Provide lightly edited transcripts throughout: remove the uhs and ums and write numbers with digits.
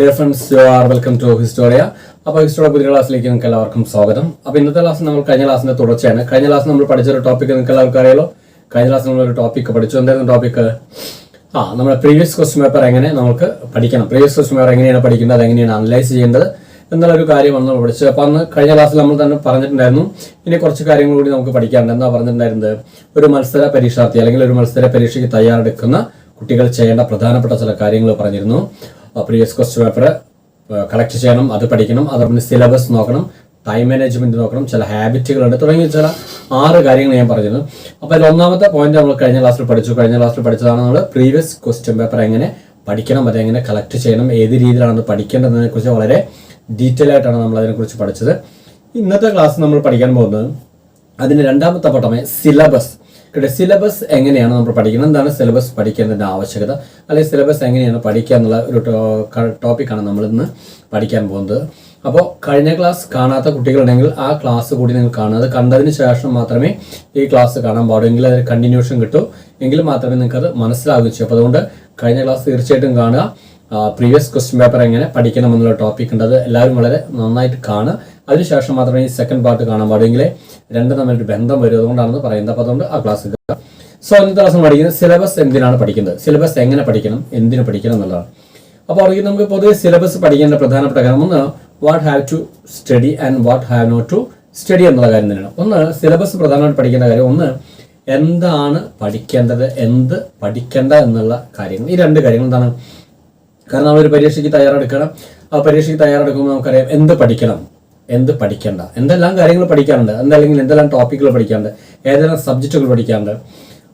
Dear friends, you are welcome to Historia. അപ്പോൾ Historia പുതിയ ക്ലാസ്സിലേക്ക് നിങ്ങൾക്ക് എല്ലാവർക്കും സ്വാഗതം. അപ്പോൾ ഇന്നത്തെ ക്ലാസ് നമ്മൾ കഴിഞ്ഞ ക്ലാസ്സിന്റെ തുടർച്ചയാണ്. കഴിഞ്ഞ ക്ലാസ് നമ്മൾ പഠിച്ചൊരു ടോപ്പിക് നിങ്ങൾക്ക് എല്ലാവർക്കും അറിയാലോ. കഴിഞ്ഞ ക്ലാസ് നമ്മളൊരു ടോപ്പിക് പഠിച്ചു. എന്തായിരുന്നു ടോപ്പിക്? നമ്മുടെ പ്രീവിയസ് ക്വസ്റ്റ്യൻ പേപ്പർ എങ്ങനെ നമുക്ക് പഠിക്കണം, പ്രീവിയസ് ക്വസ്റ്റ്യൻ പേപ്പർ എങ്ങനെയാണ് പഠിക്കേണ്ടത്, അതെങ്ങനെയാണ് അനലൈസ് ചെയ്യേണ്ടത് എന്നുള്ളൊരു കാര്യമാണ് നമ്മൾ പഠിച്ചത്. അപ്പോൾ അന്ന് കഴിഞ്ഞ ക്ലാസ്സിൽ നമ്മൾ തന്നെ പറഞ്ഞിട്ടുണ്ടായിരുന്നു ഇനി കുറച്ച് കാര്യങ്ങൾ കൂടി നമുക്ക് പഠിക്കാനുണ്ട്. എന്താ പറഞ്ഞിട്ടുണ്ടായിരുന്നത്? ഒരു മത്സര പരീക്ഷാർത്ഥി അല്ലെങ്കിൽ ഒരു മത്സര പരീക്ഷയ്ക്ക് തയ്യാറെടുക്കുന്ന കുട്ടികൾ ചെയ്യേണ്ട പ്രധാനപ്പെട്ട ചില കാര്യങ്ങൾ പറഞ്ഞിരുന്നു. പ്രീവിയസ് ക്വസ്റ്റ്യൻ പേപ്പർ കളക്ട് ചെയ്യണം, അത് പഠിക്കണം, അതോടൊപ്പം സിലബസ് നോക്കണം, ടൈം മാനേജ്മെന്റ് നോക്കണം, ചില ഹാബിറ്റുകളുണ്ട്, തുടങ്ങിയ ചില 6 കാര്യങ്ങൾ ഞാൻ പറഞ്ഞിരുന്നു. അപ്പോൾ അതിൽ ഒന്നാമത്തെ പോയിന്റ് നമ്മൾ കഴിഞ്ഞ ക്ലാസ്സിൽ പഠിച്ചു. കഴിഞ്ഞ ക്ലാസ്സിൽ പഠിച്ചതാണ് നമ്മൾ പ്രീവിയസ് ക്വസ്റ്റ്യൻ പേപ്പർ എങ്ങനെ പഠിക്കണം, അതെങ്ങനെ കളക്ട് ചെയ്യണം, ഏത് രീതിയിലാണ് പഠിക്കേണ്ടതിനെ കുറിച്ച് വളരെ ഡീറ്റെയിൽ ആയിട്ടാണ് നമ്മൾ അതിനെക്കുറിച്ച് പഠിച്ചത്. ഇന്നത്തെ ക്ലാസ് നമ്മൾ പഠിക്കാൻ പോകുന്നത് അതിന് രണ്ടാമത്തെ പട്ടമേ സിലബസ്. സിലബസ് എങ്ങനെയാണ് നമ്മൾ പഠിക്കുന്നത്, എന്താണ് സിലബസ് പഠിക്കേണ്ടതിൻ്റെ ആവശ്യകത, അല്ലെങ്കിൽ സിലബസ് എങ്ങനെയാണ് പഠിക്കുക എന്നുള്ള ഒരു ടോപ്പിക്കാണ് നമ്മൾ ഇന്ന് പഠിക്കാൻ പോകുന്നത്. അപ്പോൾ കഴിഞ്ഞ ക്ലാസ് കാണാത്ത കുട്ടികളുണ്ടെങ്കിൽ ആ ക്ലാസ് കൂടി നിങ്ങൾ കാണുക. അത് കണ്ടതിന് ശേഷം മാത്രമേ ഈ ക്ലാസ് കാണാൻ പാടൂ, എങ്കിൽ അതിന് കണ്ടിന്യൂഷൻ കിട്ടും, എങ്കിൽ മാത്രമേ നിങ്ങൾക്ക് അത് മനസ്സിലാവുകയും ചെയ്യും. അപ്പോൾ അതുകൊണ്ട് കഴിഞ്ഞ ക്ലാസ് തീർച്ചയായിട്ടും കാണുക. പ്രീവിയസ് ക്വസ്റ്റ്യൻ പേപ്പർ എങ്ങനെ പഠിക്കണം എന്നുള്ള ടോപ്പിക് ഉണ്ട്, അത് എല്ലാവരും വളരെ നന്നായിട്ട് കാണുക. അതിനുശേഷം മാത്രമേ ഈ സെക്കൻഡ് പാർട്ട് കാണാൻ പാടുമെങ്കിൽ രണ്ടും തമ്മിലൊരു ബന്ധം വരും. അതുകൊണ്ടാണെന്ന് പറയുന്നത്. അപ്പോൾ അതുകൊണ്ട് ആ ക്ലാസ് സോ ഇന്നത്തെ ക്ലാസ് പഠിക്കുന്നത് സിലബസ് എന്തിനാണ് പഠിക്കുന്നത്, സിലബസ് എങ്ങനെ പഠിക്കണം, എന്തിനു പഠിക്കണം എന്നുള്ളതാണ്. അപ്പോൾ അവർക്ക് നമുക്ക് പൊതുവെ സിലബസ് പഠിക്കേണ്ട പ്രധാനപ്പെട്ട കാര്യം ഒന്ന് what have to study and what have not to study എന്നുള്ള കാര്യം തന്നെയാണ്. ഒന്ന് സിലബസ് പ്രധാനമായിട്ട് പഠിക്കേണ്ട കാര്യം, ഒന്ന് എന്താണ് പഠിക്കേണ്ടത്, എന്ത് പഠിക്കേണ്ട എന്നുള്ള കാര്യങ്ങൾ. ഈ 2 കാര്യങ്ങൾ എന്താണ്? കാരണം നമ്മളൊരു പരീക്ഷയ്ക്ക് തയ്യാറെടുക്കണം. ആ പരീക്ഷയ്ക്ക് തയ്യാറെടുക്കുമ്പോൾ നമുക്കറിയാം എന്ത് പഠിക്കണം, എന്ത് പഠിക്കേണ്ട, എന്തെല്ലാം കാര്യങ്ങൾ പഠിക്കാറുണ്ട്, അല്ലെങ്കിൽ എന്തെല്ലാം ടോപ്പിക്കുകൾ പഠിക്കാറുണ്ട്, ഏതെല്ലാം സബ്ജക്റ്റുകൾ പഠിക്കാറുണ്ട്.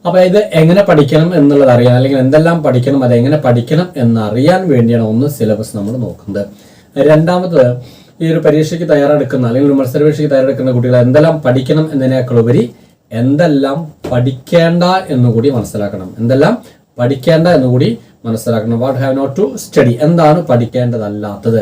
അപ്പോൾ ഇത് എങ്ങനെ പഠിക്കണം എന്നുള്ളത് അറിയാൻ, അല്ലെങ്കിൽ എന്തെല്ലാം പഠിക്കണം, അതെങ്ങനെ പഠിക്കണം എന്നറിയാൻ വേണ്ടിയാണ് ഒന്ന് സിലബസ് നമ്മൾ നോക്കുന്നത്. രണ്ടാമത് ഈ ഒരു പരീക്ഷയ്ക്ക് തയ്യാറെടുക്കുന്ന അല്ലെങ്കിൽ ഒരു മത്സര പരീക്ഷയ്ക്ക് തയ്യാറെടുക്കുന്ന കുട്ടികൾ എന്തെല്ലാം പഠിക്കണം എന്നതിനേക്കാൾ ഉപരി എന്തെല്ലാം പഠിക്കേണ്ട എന്നുകൂടി മനസ്സിലാക്കണം. എന്തെല്ലാം പഠിക്കേണ്ട എന്നുകൂടി മനസ്സിലാക്കണം. What have not to study, എന്താണ് പഠിക്കേണ്ടതല്ലാത്തത്.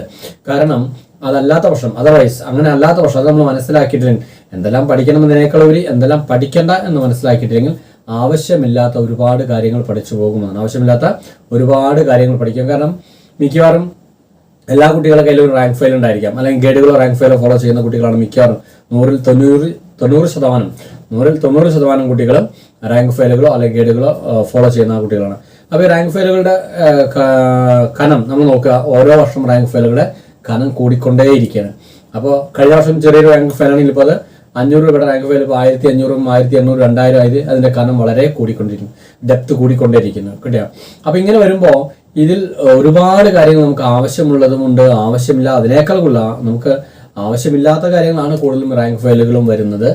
കാരണം അതല്ലാത്ത പക്ഷം, അതർവൈസ് അങ്ങനെ അല്ലാത്ത പക്ഷം അത് നമ്മൾ മനസ്സിലാക്കിയിട്ടില്ലെങ്കിൽ, എന്തെല്ലാം പഠിക്കണം എന്നതിനേക്കാൾ ഉപരി എന്തെല്ലാം പഠിക്കേണ്ട എന്ന് മനസ്സിലാക്കിയിട്ടില്ലെങ്കിൽ ആവശ്യമില്ലാത്ത ഒരുപാട് കാര്യങ്ങൾ പഠിച്ചു പോകുമെന്നാണ്. ആവശ്യമില്ലാത്ത ഒരുപാട് കാര്യങ്ങൾ പഠിക്കും. കാരണം മിക്കവാറും എല്ലാ കുട്ടികളുടെ കയ്യിലും ഒരു റാങ്ക് ഫയൽ ഉണ്ടായിരിക്കാം, അല്ലെങ്കിൽ ഗൈഡുകളോ റാങ്ക് ഫയലോ ഫോളോ ചെയ്യുന്ന കുട്ടികളാണ് മിക്കവാറും. 90% കുട്ടികളും റാങ്ക് ഫയലുകളോ അല്ലെങ്കിൽ ഗൈഡുകളോ ഫോളോ ചെയ്യുന്ന കുട്ടികളാണ്. അപ്പോൾ ഈ റാങ്ക് ഫയലുകളുടെ കനം നമ്മൾ നോക്കുക, ഓരോ വർഷം റാങ്ക് ഫയലുകളുടെ കനം കൂടിക്കൊണ്ടേയിരിക്കുകയാണ്. അപ്പോൾ കഴിഞ്ഞ വർഷം ചെറിയൊരു റാങ്ക് ഫയലാണെങ്കിൽ ഇപ്പോൾ അത് 500 രൂപയുടെ റാങ്ക് ഫയൽ ഇപ്പോൾ 1500, 1800, 2000 ആയത് അതിൻ്റെ കനം വളരെ കൂടിക്കൊണ്ടിരിക്കും, ഡെപ്ത് കൂടിക്കൊണ്ടേയിരിക്കുന്നു. കിട്ടിയോ? അപ്പോൾ ഇങ്ങനെ വരുമ്പോൾ ഇതിൽ ഒരുപാട് കാര്യങ്ങൾ നമുക്ക് ആവശ്യമുള്ളതുമുണ്ട്, ആവശ്യമില്ല അതിനേക്കാൾ നമുക്ക് ആവശ്യമില്ലാത്ത കാര്യങ്ങളാണ് കൂടുതലും റാങ്ക് ഫയലുകളും വരുന്നത്,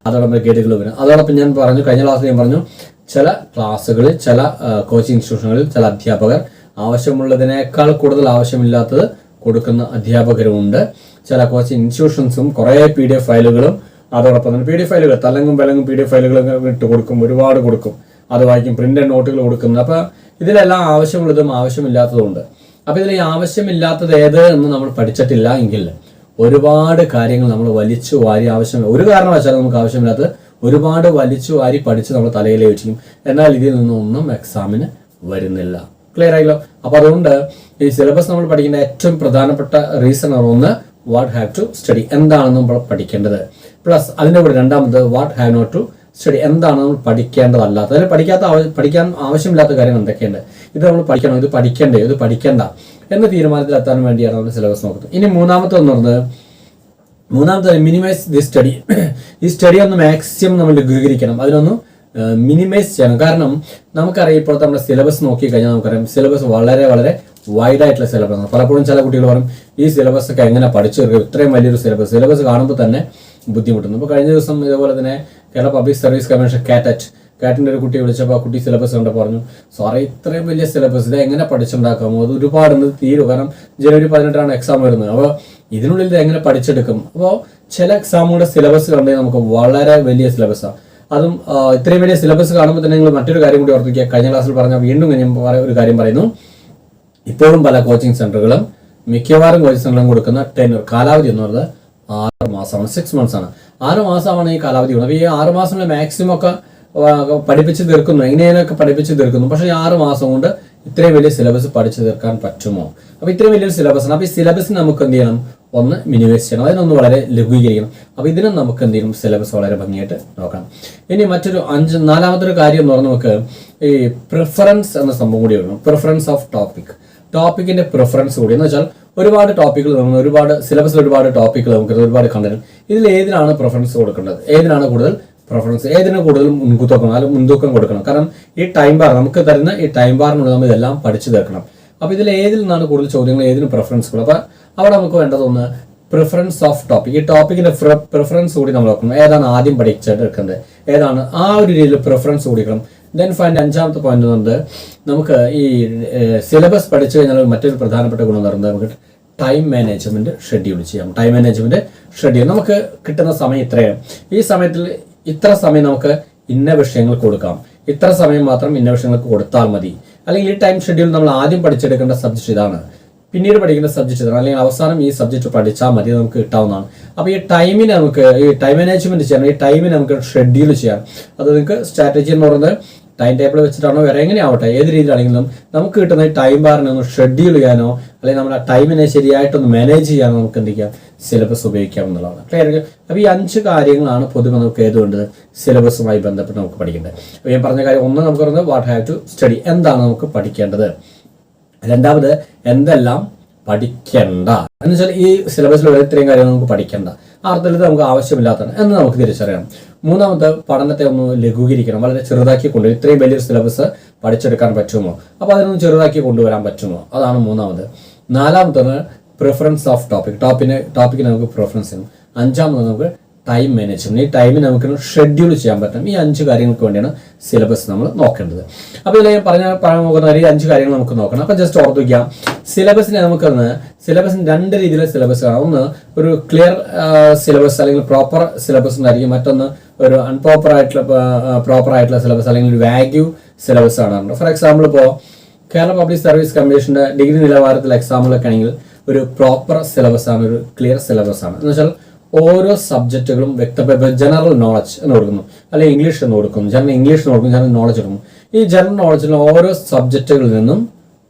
അതോടൊപ്പം ഗൈഡുകൾ വരുന്നത്. അതോടൊപ്പം ഞാൻ പറഞ്ഞു, കഴിഞ്ഞ ക്ലാസ്സിൽ ഞാൻ പറഞ്ഞു, ചില ക്ലാസ്സുകളിൽ ചില കോച്ചിങ് ഇൻസ്റ്റിറ്റ്യൂഷനുകളിൽ ചില അധ്യാപകർ ആവശ്യമുള്ളതിനേക്കാൾ കൂടുതൽ ആവശ്യമില്ലാത്തത് കൊടുക്കുന്ന അധ്യാപകരുമുണ്ട്. ചില കോച്ചിങ് ഇൻസ്റ്റിറ്റ്യൂഷൻസും കുറേ PDF ഫയലുകളും അതോടൊപ്പം തന്നെ PDF ഫയലുകൾ തലങ്ങും വിലങ്ങും PDF ഫയലുകൾ ഇട്ട് കൊടുക്കും, ഒരുപാട് കൊടുക്കും, അത് വായിക്കും, പ്രിന്റ് നോട്ടുകൾ കൊടുക്കുന്നത്. അപ്പോൾ ഇതിലെല്ലാം ആവശ്യമുള്ളതും ആവശ്യമില്ലാത്തതും ഉണ്ട്. അപ്പോൾ ഇതിൽ ആവശ്യമില്ലാത്തത് ഏത് എന്ന് നമ്മൾ പഠിച്ചിട്ടില്ല എങ്കിൽ ഒരുപാട് കാര്യങ്ങൾ നമ്മൾ വലിച്ചു വാരി ഒരു കാരണവശാലും നമുക്ക് ആവശ്യമില്ലാത്തത് ഒരുപാട് വലിച്ചു വാരി പഠിച്ച് നമ്മൾ തലയിലേ വെച്ചിരിക്കും. എന്നാൽ ഇതിൽ നിന്നൊന്നും എക്സാമിന് വരുന്നില്ല. ക്ലിയർ ആയല്ലോ? അപ്പോൾ അതുകൊണ്ട് ഈ സിലബസ് നമ്മൾ പഠിക്കേണ്ട ഏറ്റവും പ്രധാനപ്പെട്ട റീസൺ ഒന്ന് വാട്ട് ഹാവ് ടു സ്റ്റഡി, എന്താണ് നമ്മൾ പഠിക്കേണ്ടത്. പ്ലസ് അതിൻ്റെ കൂടെ രണ്ടാമത് what have not to study, എന്താണ് നമ്മൾ പഠിക്കേണ്ടതല്ലാത്തത്, അതിൽ പഠിക്കാൻ ആവശ്യമില്ലാത്ത കാര്യങ്ങൾ എന്തൊക്കെയുണ്ട്, ഇത് നമ്മൾ പഠിക്കണം, ഇത് പഠിക്കണ്ടേ, ഇത് പഠിക്കേണ്ട എന്ന തീരുമാനത്തിലെത്താൻ വേണ്ടിയാണ് നമ്മൾ സിലബസ് നോക്കുന്നത്. ഇനി മൂന്നാമത്തെ മിനിമൈസ് ദി സ്റ്റഡി. ഈ സ്റ്റഡി ഒന്ന് മാക്സിമം നമ്മൾ ലഘൂകരിക്കണം, അതിനൊന്ന് മിനിമൈസ് ചെയ്യണം. കാരണം നമുക്കറിയാം ഇപ്പോഴത്തെ നമ്മുടെ സിലബസ് നോക്കി കഴിഞ്ഞാൽ നമുക്കറിയാം സിലബസ് വളരെ വളരെ വൈഡായിട്ടുള്ള സിലബസാണ്. പലപ്പോഴും ചില കുട്ടികൾ പറയും ഈ സിലബസ് ഒക്കെ എങ്ങനെ പഠിച്ചു തീർക്കും, ഇത്രയും വലിയൊരു സിലബസ് കാണുമ്പോൾ തന്നെ ബുദ്ധിമുട്ടുന്നു. ഇപ്പോൾ കഴിഞ്ഞ ദിവസം ഇതേപോലെ തന്നെ കേരള പബ്ലിക് സർവീസ് കമ്മീഷൻ കാറ്റിൻ്റെ ഒരു കുട്ടിയെ വിളിച്ചപ്പോൾ ആ കുട്ടി സിലബസ് കണ്ട് പറഞ്ഞു, സാറേ ഇത്രയും വലിയ സിലബസ് ഇത് എങ്ങനെ പഠിച്ചുണ്ടാക്കാമോ, അത് ഒരുപാട് തീരും, കാരണം ജനുവരി 18 എക്സാം വരുന്നത്. അപ്പോൾ ഇതിനുള്ളിൽ ഇത് എങ്ങനെ പഠിച്ചെടുക്കും. അപ്പോൾ ചില എക്സാമുകളുടെ സിലബസ് കണ്ടെങ്കിൽ നമുക്ക് വളരെ വലിയ സിലബസാണ്. അതും ഇത്രയും വലിയ സിലബസ് കാണുമ്പോൾ തന്നെ നിങ്ങൾ മറ്റൊരു കാര്യം കൂടി ഓർത്തിക്കുക. കഴിഞ്ഞ ക്ലാസ്സിൽ പറഞ്ഞാൽ വീണ്ടും ഒരു കാര്യം പറയുന്നു, ഇപ്പോഴും പല കോച്ചിങ് സെന്ററുകളും മിക്കവാറും കോച്ചിങ് സെന്ററുകളും കൊടുക്കുന്ന കാലാവധി എന്ന് പറയുന്നത് 6 മാസമാണ്, 6 months ആണ്. 6 മാസമാണ് ഈ കാലാവധി. അപ്പോൾ ഈ 6 മാസങ്ങളിൽ മാക്സിമം ഒക്കെ പഠിപ്പിച്ച് തീർക്കുന്നു, എങ്ങനെയൊക്കെ പഠിപ്പിച്ച് തീർക്കുന്നു. പക്ഷേ 6 മാസം കൊണ്ട് ഇത്രയും വലിയ സിലബസ് പഠിച്ചു തീർക്കാൻ പറ്റുമോ? അപ്പോൾ ഇത്രയും വലിയൊരു സിലബസാണ്. അപ്പോൾ ഈ സിലബസിന് നമുക്ക് എന്ത് ചെയ്യണം? ഒന്ന് മിനിമൈസ് ചെയ്യണം, അതിനൊന്ന് വളരെ ലഘൂകരിക്കണം. അപ്പോൾ ഇതിനും നമുക്ക് എന്ത് ചെയ്യണം? സിലബസ് വളരെ ഭംഗിയായിട്ട് നോക്കണം. ഇനി മറ്റൊരു 4-മത്തെ ഒരു കാര്യം എന്ന് പറഞ്ഞാൽ നമുക്ക് ഈ പ്രിഫറൻസ് എന്ന സംഭവം കൂടി വരണം. പ്രിഫറൻസ് ഓഫ് ടോപ്പിക്കിന്റെ പ്രിഫറൻസ് കൂടി എന്ന് വെച്ചാൽ ഒരുപാട് ടോപ്പിക്കുകൾ നമ്മൾ ഒരുപാട് സിലബസിൽ ഒരുപാട് ടോപ്പിക്കുകൾ നമുക്ക് ഒരുപാട് കണ്ടന്റ്, ഇതിൽ ഏതിനാണ് പ്രിഫറൻസ് കൊടുക്കേണ്ടത്? ഏതിനാണ് കൂടുതൽ പ്രിഫറൻസ്? ഏതിന് കൂടുതൽ മുൻതൂക്കം കൊടുക്കണം? കാരണം ഈ ടൈം ബാർ നമുക്ക് തരുന്ന ഈ ടൈം ബാറിനുള്ളിൽ നമ്മൾ ഇതെല്ലാം പഠിച്ചു തീർക്കണം. അപ്പോൾ ഇതിൽ ഏതിൽ നിന്നാണ് കൂടുതൽ ചോദ്യങ്ങൾ, ഏതിന് പ്രിഫറൻസ് കൊടുക്കും? അപ്പോൾ അവിടെ നമുക്ക് വേണ്ടതൊന്ന് പ്രിഫറൻസ് ഓഫ് ടോപ്പിക്. ഈ ടോപ്പിക്കിന്റെ പ്രിഫറൻസ് കൂടി നമ്മൾ നോക്കണം. ഏതാണ് ആദ്യം പഠിച്ചെടുക്കേണ്ടത്, ഏതാണ് ആ ഒരു രീതിയിൽ പ്രിഫറൻസ് കൂടിക്കണം. ദെൻ ഫൈൻഡ് 5-മത്തെ പോയിന്റ് എന്നുള്ളത് നമുക്ക് ഈ സിലബസ് പഠിച്ചു കഴിഞ്ഞാൽ മറ്റൊരു പ്രധാനപ്പെട്ട ഗുണം എന്ന് പറയുന്നത് നമുക്ക് ടൈം മാനേജ്മെന്റ് ഷെഡ്യൂൾ ചെയ്യാം. ടൈം മാനേജ്മെന്റ് ഷെഡ്യൂൾ നമുക്ക് കിട്ടുന്ന സമയം ഇത്രയാണ്, ഈ സമയത്തിൽ ഇത്ര സമയം നമുക്ക് ഇന്ന വിഷയങ്ങൾ കൊടുക്കാം, ഇത്ര സമയം മാത്രം ഇന്ന വിഷയങ്ങൾക്ക് കൊടുത്താൽ മതി. അല്ലെങ്കിൽ ഈ ടൈം ഷെഡ്യൂൾ നമ്മൾ ആദ്യം പഠിച്ചെടുക്കേണ്ട സബ്ജക്ട് ഇതാണ്, പിന്നീട് പഠിക്കുന്ന സബ്ജക്ട് ഇതാണ്, അല്ലെങ്കിൽ അവസാനം ഈ സബ്ജക്ട് പഠിച്ചാൽ മതി, നമുക്ക് കിട്ടാവുന്നതാണ്. അപ്പോൾ ഈ ടൈമിനെ നമുക്ക് ഈ ടൈം മാനേജ്മെന്റ് ചെയ്യണം, ഈ ടൈമിനെ നമുക്ക് ഷെഡ്യൂൾ ചെയ്യാം. അത് നിങ്ങൾക്ക് സ്ട്രാറ്റജി എന്ന് പറയുന്നത് ടൈം ടേബിൾ വെച്ചിട്ടാണോ വേറെ എങ്ങനെയാവട്ടെ, ഏത് രീതിയിലാണെങ്കിലും നമുക്ക് കിട്ടുന്ന ഈ ടൈം ബാറിനെ ഒന്ന് ഷെഡ്യൂൾ ചെയ്യാനോ അല്ലെങ്കിൽ നമ്മുടെ ടൈമിനെ ശരിയായിട്ടൊന്ന് മാനേജ് ചെയ്യാനോ നമുക്ക് എന്ത് ചെയ്യാം? സിലബസ് ഉപയോഗിക്കാം എന്നുള്ളതാണ്. ക്ലിയർ? അപ്പോൾ ഈ 5 കാര്യങ്ങളാണ് പൊതുവെ നമുക്ക് ഏത് വേണ്ടത്? സിലബസുമായി ബന്ധപ്പെട്ട് നമുക്ക് പഠിക്കേണ്ടത്. അപ്പോൾ ഞാൻ പറഞ്ഞ കാര്യം, ഒന്ന് നമുക്ക് പറയുന്നത് വാട്ട് ഹാവ് ടു സ്റ്റഡി, എന്താണ് നമുക്ക് പഠിക്കേണ്ടത്. രണ്ടാമത് എന്തെല്ലാം പഠിക്കേണ്ട എന്ന് വെച്ചാൽ ഈ സിലബസിലുള്ള ഇത്രയും കാര്യങ്ങൾ നമുക്ക് പഠിക്കേണ്ട, അർത്ഥത്തിൽ നമുക്ക് ആവശ്യമില്ലാത്തതാണ് എന്ന് നമുക്ക് തിരിച്ചറിയണം. മൂന്നാമത്തെ പഠനത്തെ ഒന്ന് ലഘൂകരിക്കണം, വളരെ ചെറുതാക്കി കൊണ്ടുവരും. ഇത്രയും വലിയൊരു സിലബസ് പഠിച്ചെടുക്കാൻ പറ്റുമോ? അപ്പോൾ അതിനൊന്ന് ചെറുതാക്കി കൊണ്ടുവരാൻ പറ്റുമോ? അതാണ് മൂന്നാമത്. നാലാമത്തത് പ്രിഫറൻസ് ഓഫ് ടോപ്പിക്കിന് നമുക്ക് പ്രിഫറൻസ് ചെയ്യണം. 5-മത് നമുക്ക് ടൈം മാനേജ്മെന്റ്, ഈ ടൈമിന് നമുക്ക് ഷെഡ്യൂൾ ചെയ്യാൻ പറ്റും. ഈ 5 കാര്യങ്ങൾക്ക് വേണ്ടിയാണ് സിലബസ് നമ്മൾ നോക്കേണ്ടത്. അപ്പോൾ ഇതിൽ പറയാൻ നോക്കുന്ന ഈ 5 കാര്യങ്ങൾ നമുക്ക് നോക്കണം. അപ്പോൾ ജസ്റ്റ് ഓർത്ത് വയ്ക്കാം, സിലബസിന് നമുക്കൊന്ന് സിലബസിന് 2 രീതിയിലുള്ള സിലബസ് കാണാം. ഒന്ന് ഒരു ക്ലിയർ സിലബസ് അല്ലെങ്കിൽ പ്രോപ്പർ സിലബസ് ഉണ്ടായിരിക്കും, മറ്റൊന്ന് ഒരു പ്രോപ്പർ ആയിട്ടുള്ള സിലബസ് അല്ലെങ്കിൽ ഒരു വാഗ്യൂ സിലബസ് കാണാറുണ്ട്. ഫോർ എക്സാമ്പിൾ ഇപ്പോൾ കേരള പബ്ലിക് സർവീസ് കമ്മീഷന്റെ ഡിഗ്രി നിലവാരത്തിലെ എക്സാമുകളൊക്കെ ആണെങ്കിൽ ഒരു പ്രോപ്പർ സിലബസ് ആണ്, ഒരു ക്ലിയർ സിലബസ് ആണ്. എന്ന് വെച്ചാൽ ഓരോ സബ്ജക്റ്റുകളും വ്യക്തമായ ജനറൽ നോളജ് എന്ന് കൊടുക്കുന്നു, അല്ലെങ്കിൽ ഇംഗ്ലീഷ് എന്ന് കൊടുക്കും, ഇംഗ്ലീഷ് എന്ന് കൊടുക്കും, ജനറൽ നോളജ് കൊടുക്കും. ഈ ജനറൽ നോളജിൽ ഓരോ സബ്ജക്റ്റുകളിൽ നിന്നും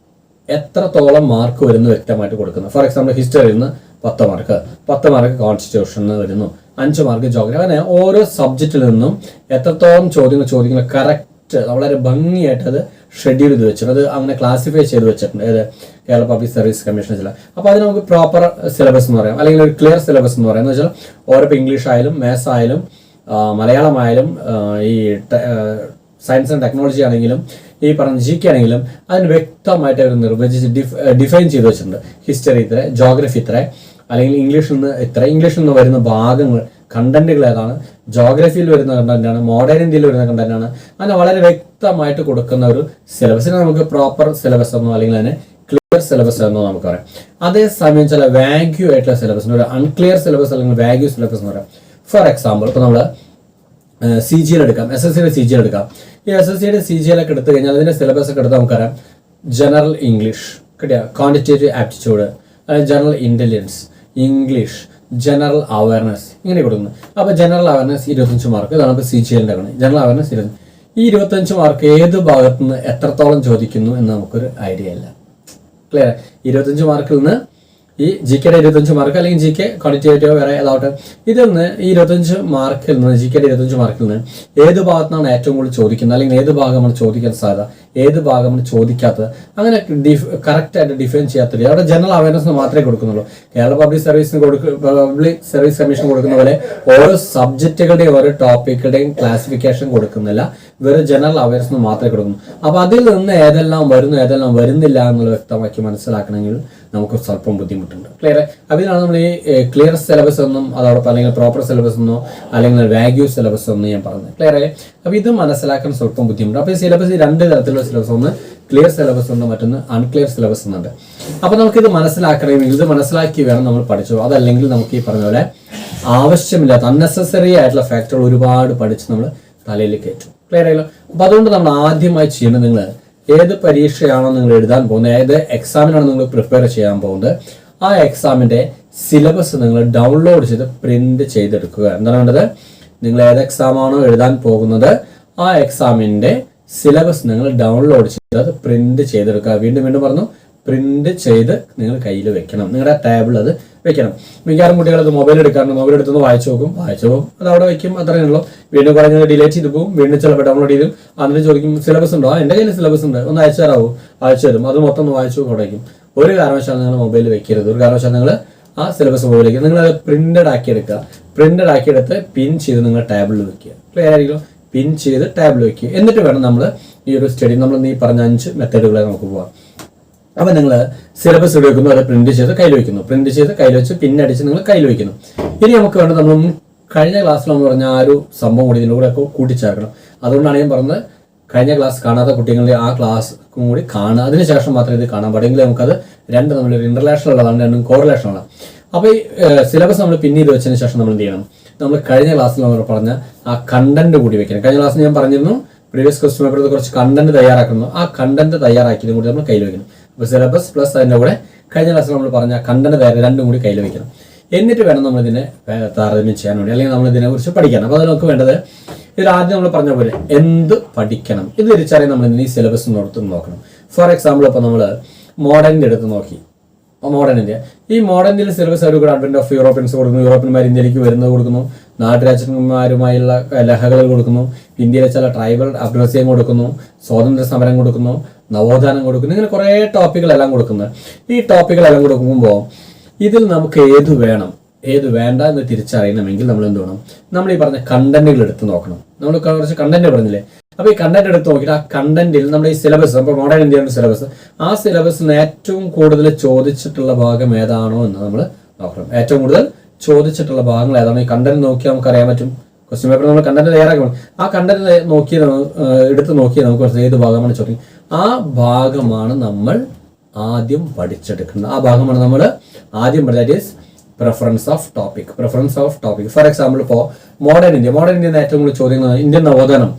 എത്രത്തോളം മാർക്ക് വരുന്നു വ്യക്തമായിട്ട് കൊടുക്കുന്നു. ഫോർ എക്സാമ്പിൾ ഹിസ്റ്ററിയിൽ നിന്ന് 10 മാർക്ക്, 10 മാർക്ക് കോൺസ്റ്റിറ്റ്യൂഷനിൽ വരുന്നു, 5 മാർക്ക് ജോഗ്രഫി. അങ്ങനെ ഓരോ സബ്ജക്റ്റിൽ നിന്നും എത്രത്തോളം ചോദ്യങ്ങൾ കറക്റ്റ് വളരെ ഭംഗിയായിട്ട് അത് ഷെഡ്യൂൾ ചെയ്ത് വെച്ചിട്ടുണ്ട്, അത് അങ്ങനെ ക്ലാസിഫൈ ചെയ്ത് വെച്ചിട്ടുണ്ട് ഏത് കേരള പബ്ലിക് സർവീസ് കമ്മീഷൻ ചില. അപ്പോൾ അതിന് നമുക്ക് പ്രോപ്പർ സിലബസ് എന്ന് പറയാം, അല്ലെങ്കിൽ ഒരു ക്ലിയർ സിലബസ് എന്ന് പറയാം. എന്ന് വെച്ചാൽ ഓരോ ഇംഗ്ലീഷ് ആയാലും മാത്സ് ആയാലും മലയാളമായാലും ഈ സയൻസ് ആൻഡ് ടെക്നോളജി ആണെങ്കിലും ഈ പറഞ്ഞ GK ആണെങ്കിലും അതിന് വ്യക്തമായിട്ട് അവർ നിർവചിച്ച് ഡിഫൈൻ ചെയ്ത് വെച്ചിട്ടുണ്ട്. ഹിസ്റ്ററി ഇത്ര, ജോഗ്രഫി ഇത്ര, അല്ലെങ്കിൽ ഇംഗ്ലീഷിൽ നിന്ന് വരുന്ന ഭാഗങ്ങൾ കണ്ടന്റുകൾ ഏതാണ്, ജോഗ്രഫിയിൽ വരുന്ന കണ്ടന്റാണ്, മോഡേൺ ഇന്ത്യയിൽ വരുന്ന കണ്ടന്റാണ്, അങ്ങനെ വളരെ വ്യക്തമായിട്ട് കൊടുക്കുന്ന ഒരു സിലബസിന് നമുക്ക് പ്രോപ്പർ സിലബസ് എന്നോ അല്ലെങ്കിൽ അതിനെ ക്ലിയർ സിലബസ് എന്നോ നമുക്ക് പറയാം. അതേസമയം ചില വാഗ്യൂ ആയിട്ടുള്ള സിലബസിന് ഒരു അൺക്ലിയർ സിലബസ് അല്ലെങ്കിൽ വാഗ്യൂ സിലബസ് എന്ന് പറയാം. ഫോർ എക്സാമ്പിൾ ഇപ്പോൾ നമ്മൾ CGL എടുക്കാം, SSCയുടെ CGL എടുക്കാം. ഈ SSCയുടെ CGL ഒക്കെ എടുത്തു കഴിഞ്ഞാൽ അതിന്റെ സിലബസ് ഒക്കെ എടുത്താൽ നമുക്കറിയാം ജനറൽ ഇംഗ്ലീഷ് കിട്ടിയ, quantitative aptitude, general intelligence, English, general awareness ഇങ്ങനെ കൊടുക്കുന്നു. അപ്പോൾ ജനറൽ അവയർനെസ് 25 മാർക്ക്, ഇതാണ് ഇപ്പോൾ CGLന്റെ കണക്ക്. General awareness 25. ഈ 25 മാർക്ക് ഏത് ഭാഗത്ത് നിന്ന് എത്രത്തോളം ചോദിക്കുന്നു എന്ന് നമുക്കൊരു ഐഡിയ ഇല്ല. ക്ലിയർ? 25 മാർക്കിൽ നിന്ന് ഈ GKയുടെ 25 മാർക്ക് അല്ലെങ്കിൽ GK ക്വാണ്ടിറ്റേറ്റീവ് വേറെ ഏതാവട്ടെ, ഇതിൽ നിന്ന് ഈ 25 മാർക്കിൽ നിന്ന് GKയുടെ 25 മാർക്കിൽ നിന്ന് ഏത് ഭാഗത്താണ് ഏറ്റവും കൂടുതൽ ചോദിക്കുന്നത്, അല്ലെങ്കിൽ ഏത് ഭാഗമാണ് ചോദിക്കാൻ സാധ്യത, ഏത് ഭാഗമാണ് ചോദിക്കാത്തത്, അങ്ങനെ കറക്റ്റ് ആയിട്ട് ഡിഫൈൻ ചെയ്യാത്ത അവിടെ ജനറൽ അവയർനെസ് മാത്രമേ കൊടുക്കുന്നുള്ളൂ. കേരള പബ്ലിക് സർവീസ് കമ്മീഷൻ കൊടുക്കുന്ന പോലെ ഓരോ സബ്ജക്റ്റുകളുടെയും ഓരോ ടോപ്പിക്കുകളുടെയും ക്ലാസിഫിക്കേഷൻ കൊടുക്കുന്നില്ല, വെറും ജനറൽ അവയർനെസ് മാത്രമേ കൊടുക്കുന്നു. അപ്പോൾ അതിൽ നിന്ന് ഏതെല്ലാം വരുന്നു ഏതെല്ലാം വരുന്നില്ല എന്നുള്ളത് വ്യക്തമാക്കി മനസ്സിലാക്കണമെങ്കിൽ നമുക്ക് സ്വല്പം ബുദ്ധിമുട്ടുണ്ട്. ക്ലിയർ? അപ്പോൾ ഇതിനാണ് നമ്മൾ ഈ ക്ലിയർ സിലബസ് എന്നും അതോടൊപ്പം അല്ലെങ്കിൽ പ്രോപ്പർ സിലബസ് എന്നോ അല്ലെങ്കിൽ വാഗ്യൂ സിലബസ് എന്നും ഞാൻ പറഞ്ഞത്. ക്ലിയർ അല്ലേ? അപ്പോൾ ഇത് മനസ്സിലാക്കാൻ സ്വല്പം ബുദ്ധിമുട്ട്. അപ്പോൾ ഈ സിലബസ് 2 തരത്തിലുള്ള സിലബസ്, ഒന്ന് ക്ലിയർ സിലബസ് ഉണ്ട്, മറ്റൊന്ന് അൺക്ലിയർ സിലബസ് എന്നുണ്ട്. അപ്പോൾ നമുക്കിത് മനസ്സിലാക്കണമെങ്കിൽ ഇത് മനസ്സിലാക്കി വേണം നമ്മൾ പഠിച്ചു, അതല്ലെങ്കിൽ നമുക്ക് ഈ പറഞ്ഞ പോലെ ആവശ്യമില്ലാത്ത അൺനെസസറി ആയിട്ടുള്ള ഫാക്ടറുകൾ ഒരുപാട് പഠിച്ച് നമ്മൾ തലയിൽ കയറ്റും. ക്ലിയർ ആയല്ലോ? അപ്പോൾ അതുകൊണ്ട് നമ്മൾ ആദ്യമായി ചെയ്യേണ്ടത്, നിങ്ങൾ ഏത് പരീക്ഷയാണോ നിങ്ങൾ എഴുതാൻ പോകുന്നത്, ഏത് എക്സാമിനാണ് നിങ്ങൾ പ്രിപ്പയർ ചെയ്യാൻ പോകുന്നത്, ആ എക്സാമിന്റെ സിലബസ് നിങ്ങൾ ഡൗൺലോഡ് ചെയ്ത് പ്രിന്റ് ചെയ്തെടുക്കുക. എന്താണ് വേണ്ടത്? നിങ്ങൾ ഏത് എക്സാമാണോ എഴുതാൻ പോകുന്നത് ആ എക്സാമിൻ്റെ സിലബസ് നിങ്ങൾ ഡൗൺലോഡ് ചെയ്ത് അത് പ്രിന്റ് ചെയ്തെടുക്കുക. വീണ്ടും വീണ്ടും പറഞ്ഞു, പ്രിന്റ് ചെയ്ത് നിങ്ങൾ കയ്യിൽ വെക്കണം. നിങ്ങളുടെ ടേബിൾ അത് വെക്കണം. മിക്കവാറും കുട്ടികൾ അത് മൊബൈൽ എടുക്കാറുണ്ട്. മൊബൈൽ എടുത്തൊന്ന് വായിച്ചു നോക്കും, അത് അവിടെ വെക്കും, അത്രയേ ഉള്ളൂ. വീണ്ടും കുറഞ്ഞത് ഡിലേറ്റ് ചെയ്ത് പോകും, വീണ്ടും ചിലപ്പോൾ ഡൗൺലോഡ് ചെയ്തും അതിന് ചോദിക്കും സിലബസ് ഉണ്ടോ, എൻ്റെ കയ്യിൽ സിലബസ് ഉണ്ട്, ഒന്ന് അയച്ചു തരാമോ, അയച്ചു തരും. അത് മൊത്തം ഒന്ന് വായിച്ചു തുടങ്ങും. ഒരു കാരണവശാലും നിങ്ങൾ മൊബൈൽ വെക്കരുത്. ഒരു കാരണവശാലും നിങ്ങൾ ആ സിലബസ് മൊബൈൽ വയ്ക്കുക. നിങ്ങൾ അത് പ്രിന്റഡ് ആക്കി എടുക്കുക. പ്രിന്റഡ് ആക്കി എടുത്ത് പിൻ ചെയ്ത് നിങ്ങൾ ടേബിളിൽ വെക്കുക. ക്ലിയർ ആയിരിക്കും? പിൻ ചെയ്ത് ടേബിളിൽ വെക്കുക. എന്നിട്ട് വേണം നമ്മൾ ഈ ഒരു സ്റ്റഡി, നമ്മൾ ഈ പറഞ്ഞ 5 മെത്തേഡുകളെ നമുക്ക് പോകാം. അപ്പം നിങ്ങൾ സിലബസ് എടുക്കുന്നു, അത് പ്രിന്റ് ചെയ്ത് കയ്യിൽ വയ്ക്കുന്നു. പ്രിന്റ് ചെയ്ത് കയ്യിൽ വെച്ച് പിന്നടിച്ച് നിങ്ങൾ കയ്യിൽ വയ്ക്കുന്നു. ഇനി നമുക്ക് വേണ്ടത്, നമ്മൾ കഴിഞ്ഞ ക്ലാസ്സിൽ നമ്മൾ പറഞ്ഞ ആ ഒരു സംഭവം കൂടി ഇതിൻ്റെ കൂടെ ഒക്കെ കൂട്ടിച്ചേർക്കണം. അതുകൊണ്ടാണ് ഞാൻ പറഞ്ഞത്, കഴിഞ്ഞ ക്ലാസ് കാണാത്ത കുട്ടികളുടെ ആ ക്ലാസ് കൂടി കാണുക, അതിനുശേഷം മാത്രമേ ഇത് കാണാൻ പാടെങ്കിൽ നമുക്കത് രണ്ടും തമ്മിലൊരു ഇന്റർലാഷൻ ഉള്ളതാണ്, രണ്ടും കോറിലേഷൻ ഉള്ളതാണ്. അപ്പോൾ ഈ സിലബസ് നമ്മൾ പിൻ ചെയ്ത് വെച്ചതിന് ശേഷം നമ്മൾ എന്ത് ചെയ്യണം? നമ്മൾ കഴിഞ്ഞ ക്ലാസ്സിൽ നമ്മൾ പറഞ്ഞ ആ കണ്ടന്റ് കൂടി വെക്കണം. കഴിഞ്ഞ ക്ലാസ്സിൽ ഞാൻ പറഞ്ഞിരുന്നു പ്രീവിയസ് ക്വസ്റ്റ്യൻ പേപ്പറിൽ കുറച്ച് കണ്ടന്റ് തയ്യാറാക്കുന്നു. ആ കണ്ടന്റ് തയ്യാറാക്കിയതും കൂടി നമ്മൾ കയ്യിൽ വെക്കണം. അപ്പോൾ സിലബസ് പ്ലസ് അതിൻ്റെ കൂടെ കഴിഞ്ഞ ക്ലാസ്സിൽ നമ്മൾ പറഞ്ഞ കണ്ടന്റ് രണ്ടും കൂടി കയ്യിൽ വെക്കണം. എന്നിട്ട് വേണം നമ്മൾ ഇതിനെ താരതമ്യം ചെയ്യാൻ വേണ്ടി, അല്ലെങ്കിൽ നമ്മൾ ഇതിനെക്കുറിച്ച് പഠിക്കാൻ. അപ്പോൾ അത് നമുക്ക് വേണ്ടത്, ഇതിൽ ആദ്യം നമ്മൾ പറഞ്ഞ പോലെ എന്ത് പഠിക്കണം ഇത് തിരിച്ചറിയാൻ നമ്മൾ ഈ സിലബസ് നോക്കണം. ഫോർ എക്സാമ്പിൾ, ഇപ്പോൾ നമ്മൾ മോഡേണിൻ്റെ എടുത്ത് നോക്കി. മോഡേൺ ഇന്ത്യ, ഈ മോഡേൺ ഇന്ത്യയിൽ സിലബസ് അവർ കൂടെ അഡ്വന്റ് ഓഫ് യൂറോപ്യൻസ് കൊടുക്കുന്നു, യൂറോപ്യന്മാർ ഇന്ത്യയിലേക്ക് വരുന്നത് കൊടുക്കുന്നു, നാട്ടുരാജ്യന്മാരുമായുള്ള ലഹകൾ കൊടുക്കുന്നു, ഇന്ത്യയിലെ ചില ട്രൈബൽ അഭ്യർത്ഥിയും കൊടുക്കുന്നു, സ്വാതന്ത്ര്യ സമരം കൊടുക്കുന്നു, നവോത്ഥാനം കൊടുക്കുന്നു, ഇങ്ങനെ കുറേ ടോപ്പിക്കുകളെല്ലാം കൊടുക്കുന്നത്. ഈ ടോപ്പിക്കുകളെല്ലാം കൊടുക്കുമ്പോൾ ഇതിൽ നമുക്ക് ഏത് വേണം ഏത് വേണ്ട എന്ന് തിരിച്ചറിയണമെങ്കിൽ നമ്മൾ എന്ത് വേണം? നമ്മൾ ഈ പറഞ്ഞ കണ്ടന്റുകൾ എടുത്ത് നോക്കണം. നമ്മൾ കുറച്ച് കണ്ടന്റ് പറഞ്ഞില്ലേ? അപ്പോൾ ഈ കണ്ടന്റ് എടുത്ത് നോക്കിയിട്ട് ആ കണ്ടന്റിൽ നമ്മുടെ ഈ സിലബസ്, ഇപ്പോൾ മോഡേൺ ഇന്ത്യയുടെ സിലബസ്, ആ സിലബസിന് ഏറ്റവും കൂടുതൽ ചോദിച്ചിട്ടുള്ള ഭാഗം ഏതാണോ എന്ന് നമ്മൾ നോക്കണം. ഏറ്റവും കൂടുതൽ ചോദിച്ചിട്ടുള്ള ഭാഗങ്ങൾ ഏതാണോ ഈ കണ്ടന്റ് നോക്കിയാൽ നമുക്ക് അറിയാൻ പറ്റും. ക്വസ്റ്റ്യൻ പേപ്പർ നമ്മൾ കണ്ടന്റ് തയ്യാറാക്കണം. ആ കണ്ടന്റ് എടുത്ത് നോക്കിയാൽ നമുക്ക് ഏത് ഭാഗമാണ് ചോദിക്കും. ആ ഭാഗമാണ് നമ്മൾ ആദ്യം പഠിച്ചെടുക്കുന്നത്. ആ ഭാഗമാണ് നമ്മൾ ആദ്യം പഠിച്ചത്. That is preference of topic. Preference of topic. For example, ഇപ്പോൾ മോഡേൺ ഇന്ത്യയിൽ ഏറ്റവും കൂടുതൽ ചോദ്യങ്ങൾ ഇന്ത്യൻ നവോത്ഥാനം.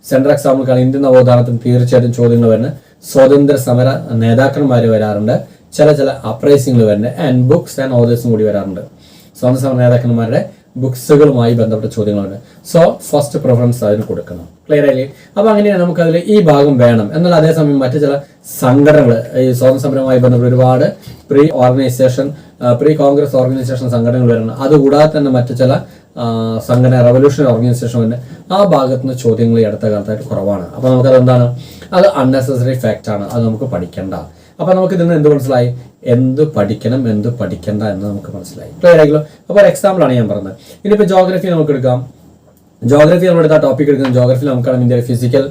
സെൻട്രൽ എക്സാമ്പിൾക്കാണ് ഇന്ത്യൻ നവോത്ഥാനത്തിന് തീർച്ചയായിട്ടും ചോദ്യങ്ങൾ വരുന്നത്. സ്വാതന്ത്ര്യ സമര നേതാക്കന്മാർ വരാറുണ്ട്, ചില അപ്രൈസിങ്ങൾ വരുന്നുണ്ട്, ആൻഡ് ബുക്സ് ആൻഡ് ഓതേഴ്സും കൂടി വരാറുണ്ട്. സ്വാതന്ത്ര്യ സമര നേതാക്കന്മാരുടെ ബുക്സുകളുമായി ബന്ധപ്പെട്ട ചോദ്യങ്ങളുണ്ട്. സോ ഫസ്റ്റ് പ്രിഫറൻസ് അതിന് കൊടുക്കണം. ക്ലിയർ ആയില്ലേ? അപ്പോൾ അങ്ങനെയാണ് നമുക്കതിൽ ഈ ഭാഗം വേണം. എന്നാൽ അതേസമയം മറ്റു ചില സംഘടനകൾ, ഈ സ്വാതന്ത്ര്യ സമരവുമായി ബന്ധപ്പെട്ട് ഒരുപാട് പ്രീ കോൺഗ്രസ് ഓർഗനൈസേഷൻ സംഘടനകൾ വരുന്നുണ്ട്. അതുകൂടാതെ തന്നെ മറ്റു ചില സംഘടന, റവല്യൂഷണറി ഓർഗനൈസേഷൻ തന്നെ, ആ ഭാഗത്ത് നിന്ന് ചോദ്യങ്ങൾ ഈ അടുത്ത കാലത്തായിട്ട് കുറവാണ്. അപ്പോൾ നമുക്കത് എന്താണ്? അത് അൺനെസസറി ഫാക്റ്റ് ആണ്, അത് നമുക്ക് പഠിക്കേണ്ട. അപ്പോൾ നമുക്ക് ഇതിൽ നിന്ന് എന്ത് മനസ്സിലായി? എന്ത് പഠിക്കണം എന്ത് പഠിക്കേണ്ട എന്ന് നമുക്ക് മനസ്സിലായി. ക്ലിയർ ആയില്ലോ? അപ്പോൾ ഒരു എക്സാമ്പിളാണ് ഞാൻ പറഞ്ഞത്. ഇനിയിപ്പോൾ ജോഗ്രഫി നമുക്ക് എടുക്കാം. ജോഗ്രഫി നമ്മളെടുത്ത ടോപ്പിക് എടുക്കുന്നത്, ജോഗ്രഫിയിൽ നമുക്ക് കാണാം ഇന്ത്യയിലെ ഫിസിക്കൽ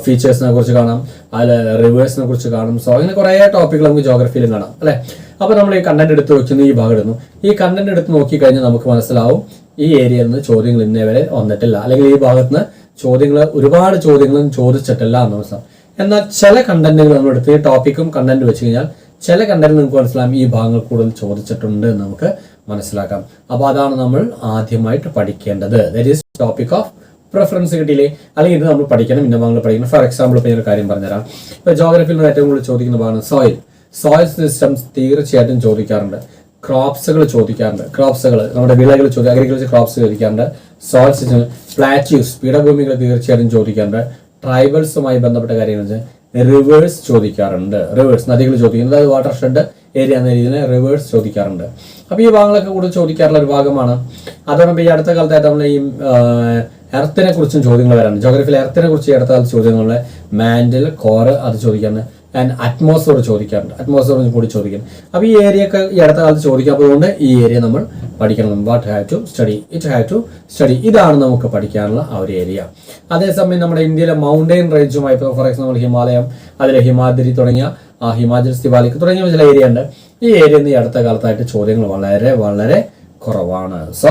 ഫീച്ചേഴ്സിനെ കുറിച്ച് കാണാം, അതിൽ റിവേഴ്സിനെ കുറിച്ച് കാണും. സോ അങ്ങനെ കുറേ ടോപ്പിക്കുകൾ നമുക്ക് ജോഗ്രഫിയിലും കാണാം, അല്ലേ? അപ്പോൾ നമ്മൾ ഈ കണ്ടന്റ് എടുത്ത് വെക്കുന്നു, ഈ ഭാഗം എടുക്കുന്നു. ഈ കണ്ടന്റ് എടുത്ത് നോക്കിക്കഴിഞ്ഞാൽ നമുക്ക് മനസ്സിലാവും ഈ ഏരിയയിൽ നിന്ന് ചോദ്യങ്ങൾ ഇന്നേ വരെ വന്നിട്ടില്ല, അല്ലെങ്കിൽ ഈ ഭാഗത്ത് നിന്ന് ഒരുപാട് ചോദ്യങ്ങളും ചോദിച്ചിട്ടില്ല എന്ന് മനസ്സിലാവും. എന്നാൽ ചില കണ്ടന്റുകൾ നമ്മൾ എടുത്ത് ഈ ടോപ്പിക്കും കണ്ടന്റ് വെച്ച് കഴിഞ്ഞാൽ ചില കണ്ടന്റ് നമുക്ക് മനസ്സിലാവും ഈ ഭാഗങ്ങൾ കൂടുതൽ ചോദിച്ചിട്ടുണ്ട് എന്ന് നമുക്ക് മനസ്സിലാക്കാം. അപ്പോൾ അതാണ് നമ്മൾ ആദ്യമായിട്ട് പഠിക്കേണ്ടത്. That is topic of preference. കിട്ടിയില്ലേ? അല്ലെങ്കിൽ ഇത് നമ്മൾ പഠിക്കണം, ഇന്ന ഭാഗങ്ങൾ പഠിക്കണം. ഫോർ എക്സാമ്പിൾ, ഇപ്പോൾ ഞാനൊരു കാര്യം പറഞ്ഞുതരാം. ഇപ്പോൾ ജോഗ്രഫിയിൽ നിന്ന് ഏറ്റവും കൂടുതൽ ചോദിക്കുന്ന ഭാഗമാണ് സോയിൽ സിസ്റ്റംസ്. തീർച്ചയായിട്ടും ചോദിക്കാറുണ്ട്. ക്രോപ്സുകൾ ചോദിക്കാറുണ്ട്. ക്രോപ്സുകൾ നമ്മുടെ വിളകൾ അഗ്രികൾച്ചർ ക്രോപ്സ് ചോദിക്കാറുണ്ട്. സോയിൽ സിസ്റ്റം, പ്ലാറ്റ്യൂസ് പീഠഭൂമികൾ തീർച്ചയായിട്ടും ചോദിക്കാറുണ്ട്. ട്രൈബൽസുമായി ബന്ധപ്പെട്ട കാര്യങ്ങൾ, റിവേഴ്സ് ചോദിക്കാറുണ്ട്. റിവേഴ്സ് നദികൾ ചോദിക്കുന്നത്, അതായത് വാട്ടർ ഷെഡ് ഏരിയ എന്ന രീതിയിൽ റിവേഴ്സ് ചോദിക്കാറുണ്ട്. അപ്പോൾ ഈ ഭാഗങ്ങളൊക്കെ കൂടുതൽ ചോദിക്കാറുള്ള ഒരു ഭാഗമാണ്. അതോടൊപ്പം ഈ അടുത്ത കാലത്തായിട്ട് നമ്മൾ ഈ എർത്തിനെ കുറിച്ചും ചോദ്യങ്ങൾ വരാറുണ്ട്. ജോഗ്രഫിയിൽ എർത്തിനെ കുറിച്ച് ഈ അടുത്ത കാലത്ത് ചോദ്യങ്ങളുള്ള മാൻഡിൽ, കോർ അത് ചോദിക്കാറുണ്ട്. ആൻഡ് അറ്റ്മോസ്ഫിയർ ചോദിക്കാറുണ്ട്. അറ്റ്മോസ്ഫിയർ കൂടി ചോദിക്കുന്നു. അപ്പോൾ ഈ ഏരിയ ഒക്കെ ഈ അടുത്ത കാലത്ത് ചോദിക്കാം. അപ്പോൾ അതുകൊണ്ട് ഈ ഏരിയ നമ്മൾ പഠിക്കണം. What have to study. ഇതാണ് നമുക്ക് പഠിക്കാനുള്ള ആ ഒരു ഏരിയ. അതേസമയം നമ്മുടെ ഇന്ത്യയിലെ മൗണ്ടെയിൻ റേഞ്ചുമായി, ഇപ്പോൾ ഫോർ എക്സാമ്പിൾ ഹിമാലയം, അതിലെ ഹിമാദ്രി തുടങ്ങിയ ഹിമാചൽ സ്ഥിവാലിക് തുടങ്ങിയ ചില ഏരിയ ഉണ്ട്. ഈ ഏരിയയിൽ നിന്ന് ഈ അടുത്ത കാലത്തായിട്ട് ചോദ്യങ്ങൾ വളരെ വളരെ കുറവാണ്. സോ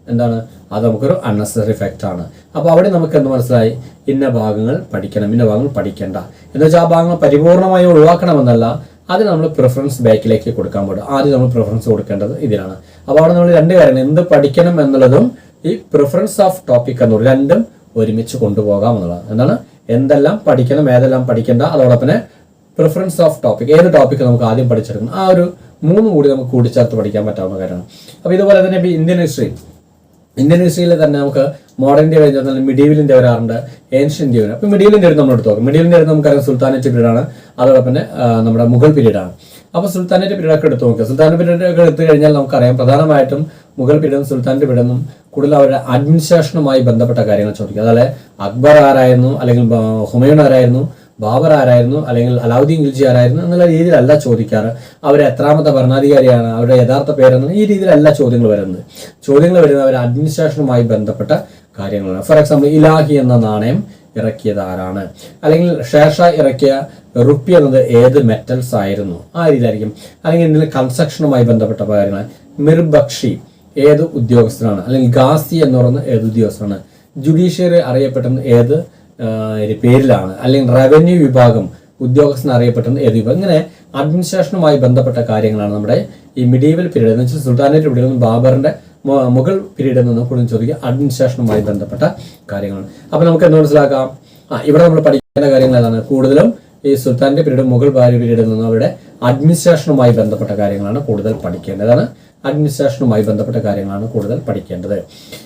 എന്താണ്? അത് നമുക്കൊരു അൺനെസസറി ഫാക്റ്റ് ആണ്. അപ്പോൾ അവിടെ നമുക്ക് എന്ത് മനസ്സിലായി? ഇന്ന ഭാഗങ്ങൾ പഠിക്കണം, ഇന്ന ഭാഗങ്ങൾ പഠിക്കേണ്ട എന്ന് വെച്ചാൽ ആ ഭാഗങ്ങൾ പരിപൂർണമായി ഒഴിവാക്കണമെന്നല്ല, അത് നമ്മൾ പ്രിഫറൻസ് ബാക്കിലേക്ക് കൊടുക്കാൻ പാടും. ആദ്യം നമ്മൾ പ്രിഫറൻസ് കൊടുക്കേണ്ടത് ഇതിലാണ്. അപ്പോൾ അവിടെ നമ്മൾ രണ്ട് കാര്യങ്ങൾ, എന്ത് പഠിക്കണം എന്നുള്ളതും ഈ പ്രിഫറൻസ് ഓഫ് ടോപ്പിക് എന്നുള്ളത് രണ്ടും ഒരുമിച്ച് കൊണ്ടുപോകാം എന്നുള്ളതാണ്. എന്താണ്? എന്തെല്ലാം പഠിക്കണം, ഏതെല്ലാം പഠിക്കേണ്ട, അതോടൊപ്പം പ്രിഫറൻസ് ഓഫ് ടോപ്പിക്, ഏത് ടോപ്പിക്ക് നമുക്ക് ആദ്യം പഠിച്ചെടുക്കണം, ആ ഒരു മൂന്നും കൂടി നമുക്ക് കൂടിച്ചേർത്ത് പഠിക്കാൻ പറ്റാവുന്ന കാര്യമാണ്. അപ്പോൾ ഇതുപോലെ തന്നെ ഇന്ത്യൻ ഹിസ്റ്ററിയിൽ തന്നെ നമുക്ക് മോഡേൺ ഇന്ത്യ കഴിഞ്ഞാൽ മിഡീവൽ ഇന്ത്യ വരാറുണ്ട്, ഏൻഷ്യൻ ഇന്ത്യ വരും. അപ്പോൾ മിഡീവൽ ഇന്ത്യ നമ്മൾ എടുത്ത് നോക്കാം. മിഡീവൽ ഇന്ത്യ നമുക്കറിയാം സുൽത്താനേറ്റ് പീരീഡ് ആണ്, അതോടൊപ്പം തന്നെ നമ്മുടെ മുഗൾ പീരീഡ് ആണ്. അപ്പോൾ സുൽത്താനേറ്റ് പീരീഡ് ഒക്കെ എടുത്ത് നോക്കുക. സുൽത്താനേറ്റ് പീരീഡ് ഒക്കെ എടുത്തു കഴിഞ്ഞാൽ നമുക്കറിയാം പ്രധാനമായിട്ടും മുഗൾ പീരീഡും സുൽത്താനേറ്റ് പീരീഡും കൂടുതൽ അവരുടെ അഡ്മിനിസ്ട്രേഷനുമായി ബന്ധപ്പെട്ട കാര്യങ്ങൾ ചോദിക്കുക. അതായത് അക്ബർ ആരായിരുന്നു, അല്ലെങ്കിൽ ഹുമയൂൺ ആരായിരുന്നു, ബാബർ ആരായിരുന്നു, അല്ലെങ്കിൽ അലാവുദ്ദീൻ ഖിൽജി ആരായിരുന്നു എന്നുള്ള രീതിയിലല്ല ചോദിക്കാറ്. അവർ എത്രാമത്തെ ഭരണാധികാരിയാണ്, അവരുടെ യഥാർത്ഥ പേരെന്ന് ഈ രീതിയിലല്ല ചോദ്യങ്ങൾ വരുന്നത്. ചോദ്യങ്ങൾ വരുന്നത് അവരുടെ അഡ്മിനിസ്ട്രേഷനുമായി ബന്ധപ്പെട്ട കാര്യങ്ങളാണ്. ഫോർ എക്സാമ്പിൾ, ഇലാഹി എന്ന നാണയം ഇറക്കിയത് ആരാണ്, അല്ലെങ്കിൽ ഷേർഷാ ഇറക്കിയ റുപ്പി എന്നത് ഏത് മെറ്റൽസ് ആയിരുന്നു, ആ രീതിയിലായിരിക്കും. അല്ലെങ്കിൽ എന്തെങ്കിലും കൺസ്ട്രക്ഷനുമായി ബന്ധപ്പെട്ട കാര്യങ്ങൾ. മിർ ബക്ഷി ഏത് ഉദ്യോഗസ്ഥനാണ്, അല്ലെങ്കിൽ ഗാസി എന്ന് പറയുന്നത് ഏത് ഉദ്യോഗസ്ഥനാണ്, ജുഡീഷ്യറി അറിയപ്പെടുന്നത് ഏത് പേരിലാണ്, അല്ലെങ്കിൽ റവന്യൂ വിഭാഗം ഉദ്യോഗസ്ഥൻ അറിയപ്പെടുന്നത് ഏത് വിഭാഗം. ഇങ്ങനെ അഡ്മിനിസ്ട്രേഷനുമായി ബന്ധപ്പെട്ട കാര്യങ്ങളാണ് നമ്മുടെ ഈ മിഡീവൽ പീരീഡ് എന്ന് വെച്ചാൽ സുൽത്താനേറ്റ് പീരീഡിൽ നിന്നും ബാബറിന്റെ മുഗൾ പീരീഡിൽ നിന്നും കൂടുതൽ ചോദിക്കുക അഡ്മിനിസ്ട്രേഷനുമായി ബന്ധപ്പെട്ട കാര്യങ്ങളാണ്. അപ്പൊ നമുക്ക് എന്ത് മനസ്സിലാക്കാം, ഇവിടെ നമ്മൾ പഠിക്കേണ്ട കാര്യങ്ങൾ ഏതാണ്, കൂടുതലും ഈ സുൽത്താന്റെ പീരീഡ് മുഗൾ പീരീഡിൽ നിന്നും അവരുടെ അഡ്മിനിസ്ട്രേഷനുമായി ബന്ധപ്പെട്ട കാര്യങ്ങളാണ് കൂടുതൽ പഠിക്കേണ്ടതാണ്. അഡ്മിനിസ്ട്രേഷനുമായി ബന്ധപ്പെട്ട കാര്യങ്ങളാണ് കൂടുതൽ പഠിക്കേണ്ടത്.